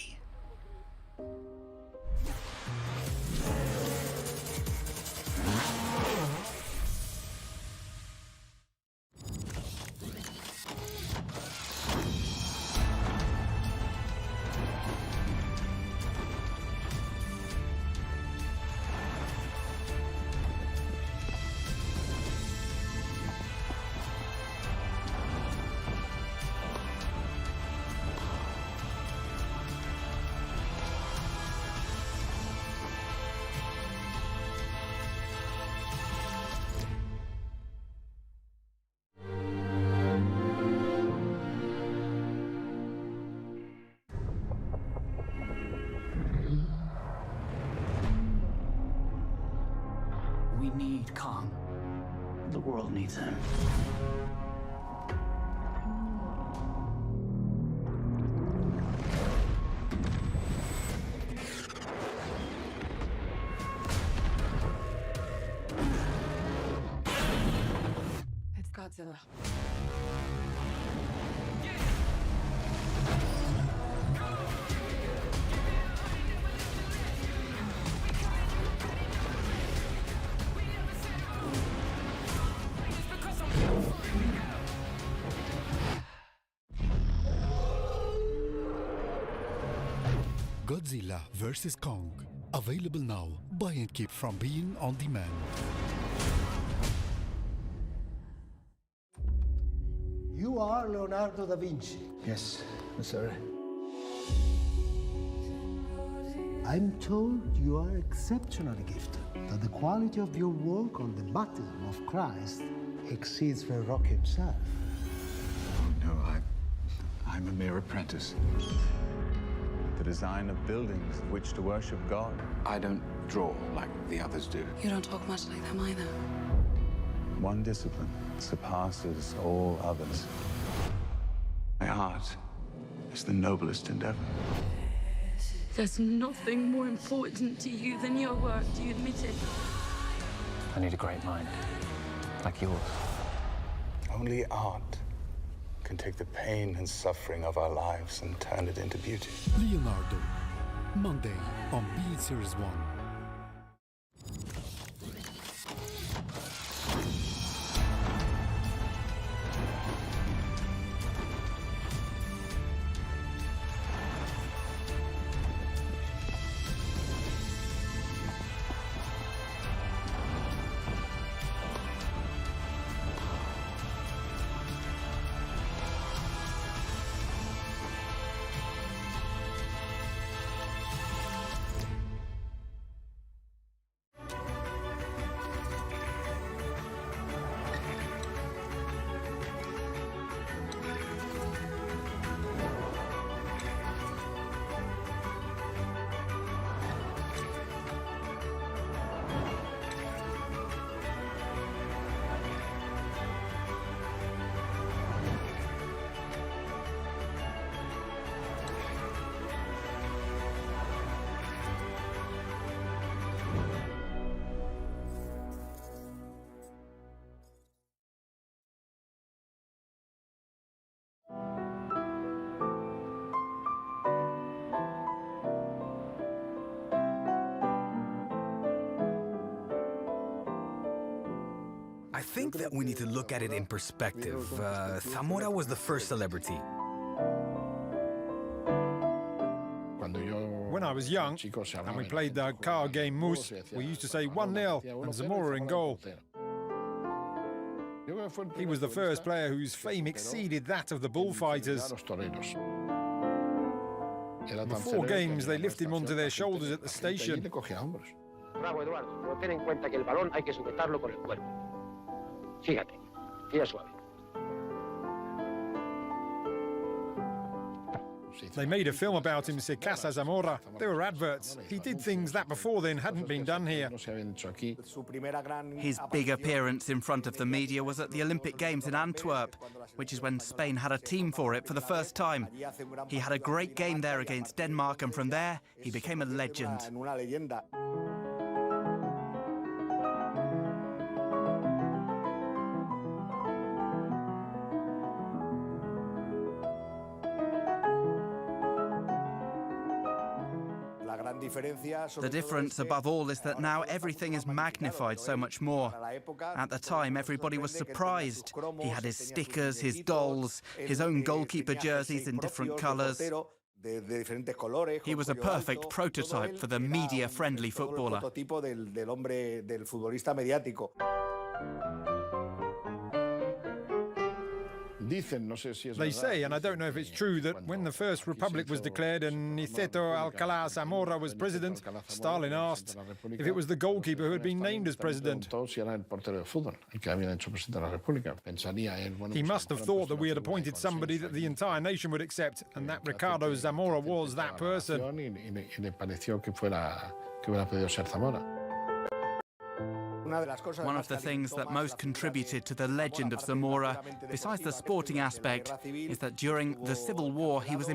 We need Khan. The world needs him. It's Godzilla. Godzilla vs. Kong. Available now. Buy and keep from being on demand. You are Leonardo da Vinci. Yes, sir. I'm told you are exceptionally gifted, that the quality of your work on the baptism of Christ exceeds the rock himself. Oh, no, I'm a mere apprentice. The design of buildings of which to worship God. I don't draw like the others do. You don't talk much like them either. One discipline surpasses all others. My art is the noblest endeavor. There's nothing more important to you than your work. Do you admit it? I need a great mind, like yours. Only art can take the pain and suffering of our lives and turn it into beauty. Leonardo. Monday on Beat Series 1. I think that we need to look at it in perspective. Zamora was the first celebrity. When I was young and we played the card game Moose, we used to say 1-0 and Zamora in goal. He was the first player whose fame exceeded that of the bullfighters. Before games, they lifted him onto their shoulders at the station. Bravo, Eduardo, pero ten en cuenta que el balón hay que sujetarlo con el cuerpo. Fíjate, tira suave. They made a film about him, Se Casa Zamora. There were adverts. He did things that before then hadn't been done here. His big appearance in front of the media was at the Olympic Games in Antwerp, which is when Spain had a team for it for the first time. He had a great game there against Denmark, and from there, he became a legend. The difference above all is that now everything is magnified so much more. At the time, everybody was surprised. He had his stickers, his dolls, his own goalkeeper jerseys in different colours. He was a perfect prototype for the media-friendly footballer. They say, and I don't know if it's true, that when the First Republic was declared and Niceto Alcalá Zamora was president, Stalin asked if it was the goalkeeper who had been named as president. He must have thought that we had appointed somebody that the entire nation would accept, and that Ricardo Zamora was that person. One of the things that most contributed to the legend of Zamora, besides the sporting aspect, is that during the Civil War he was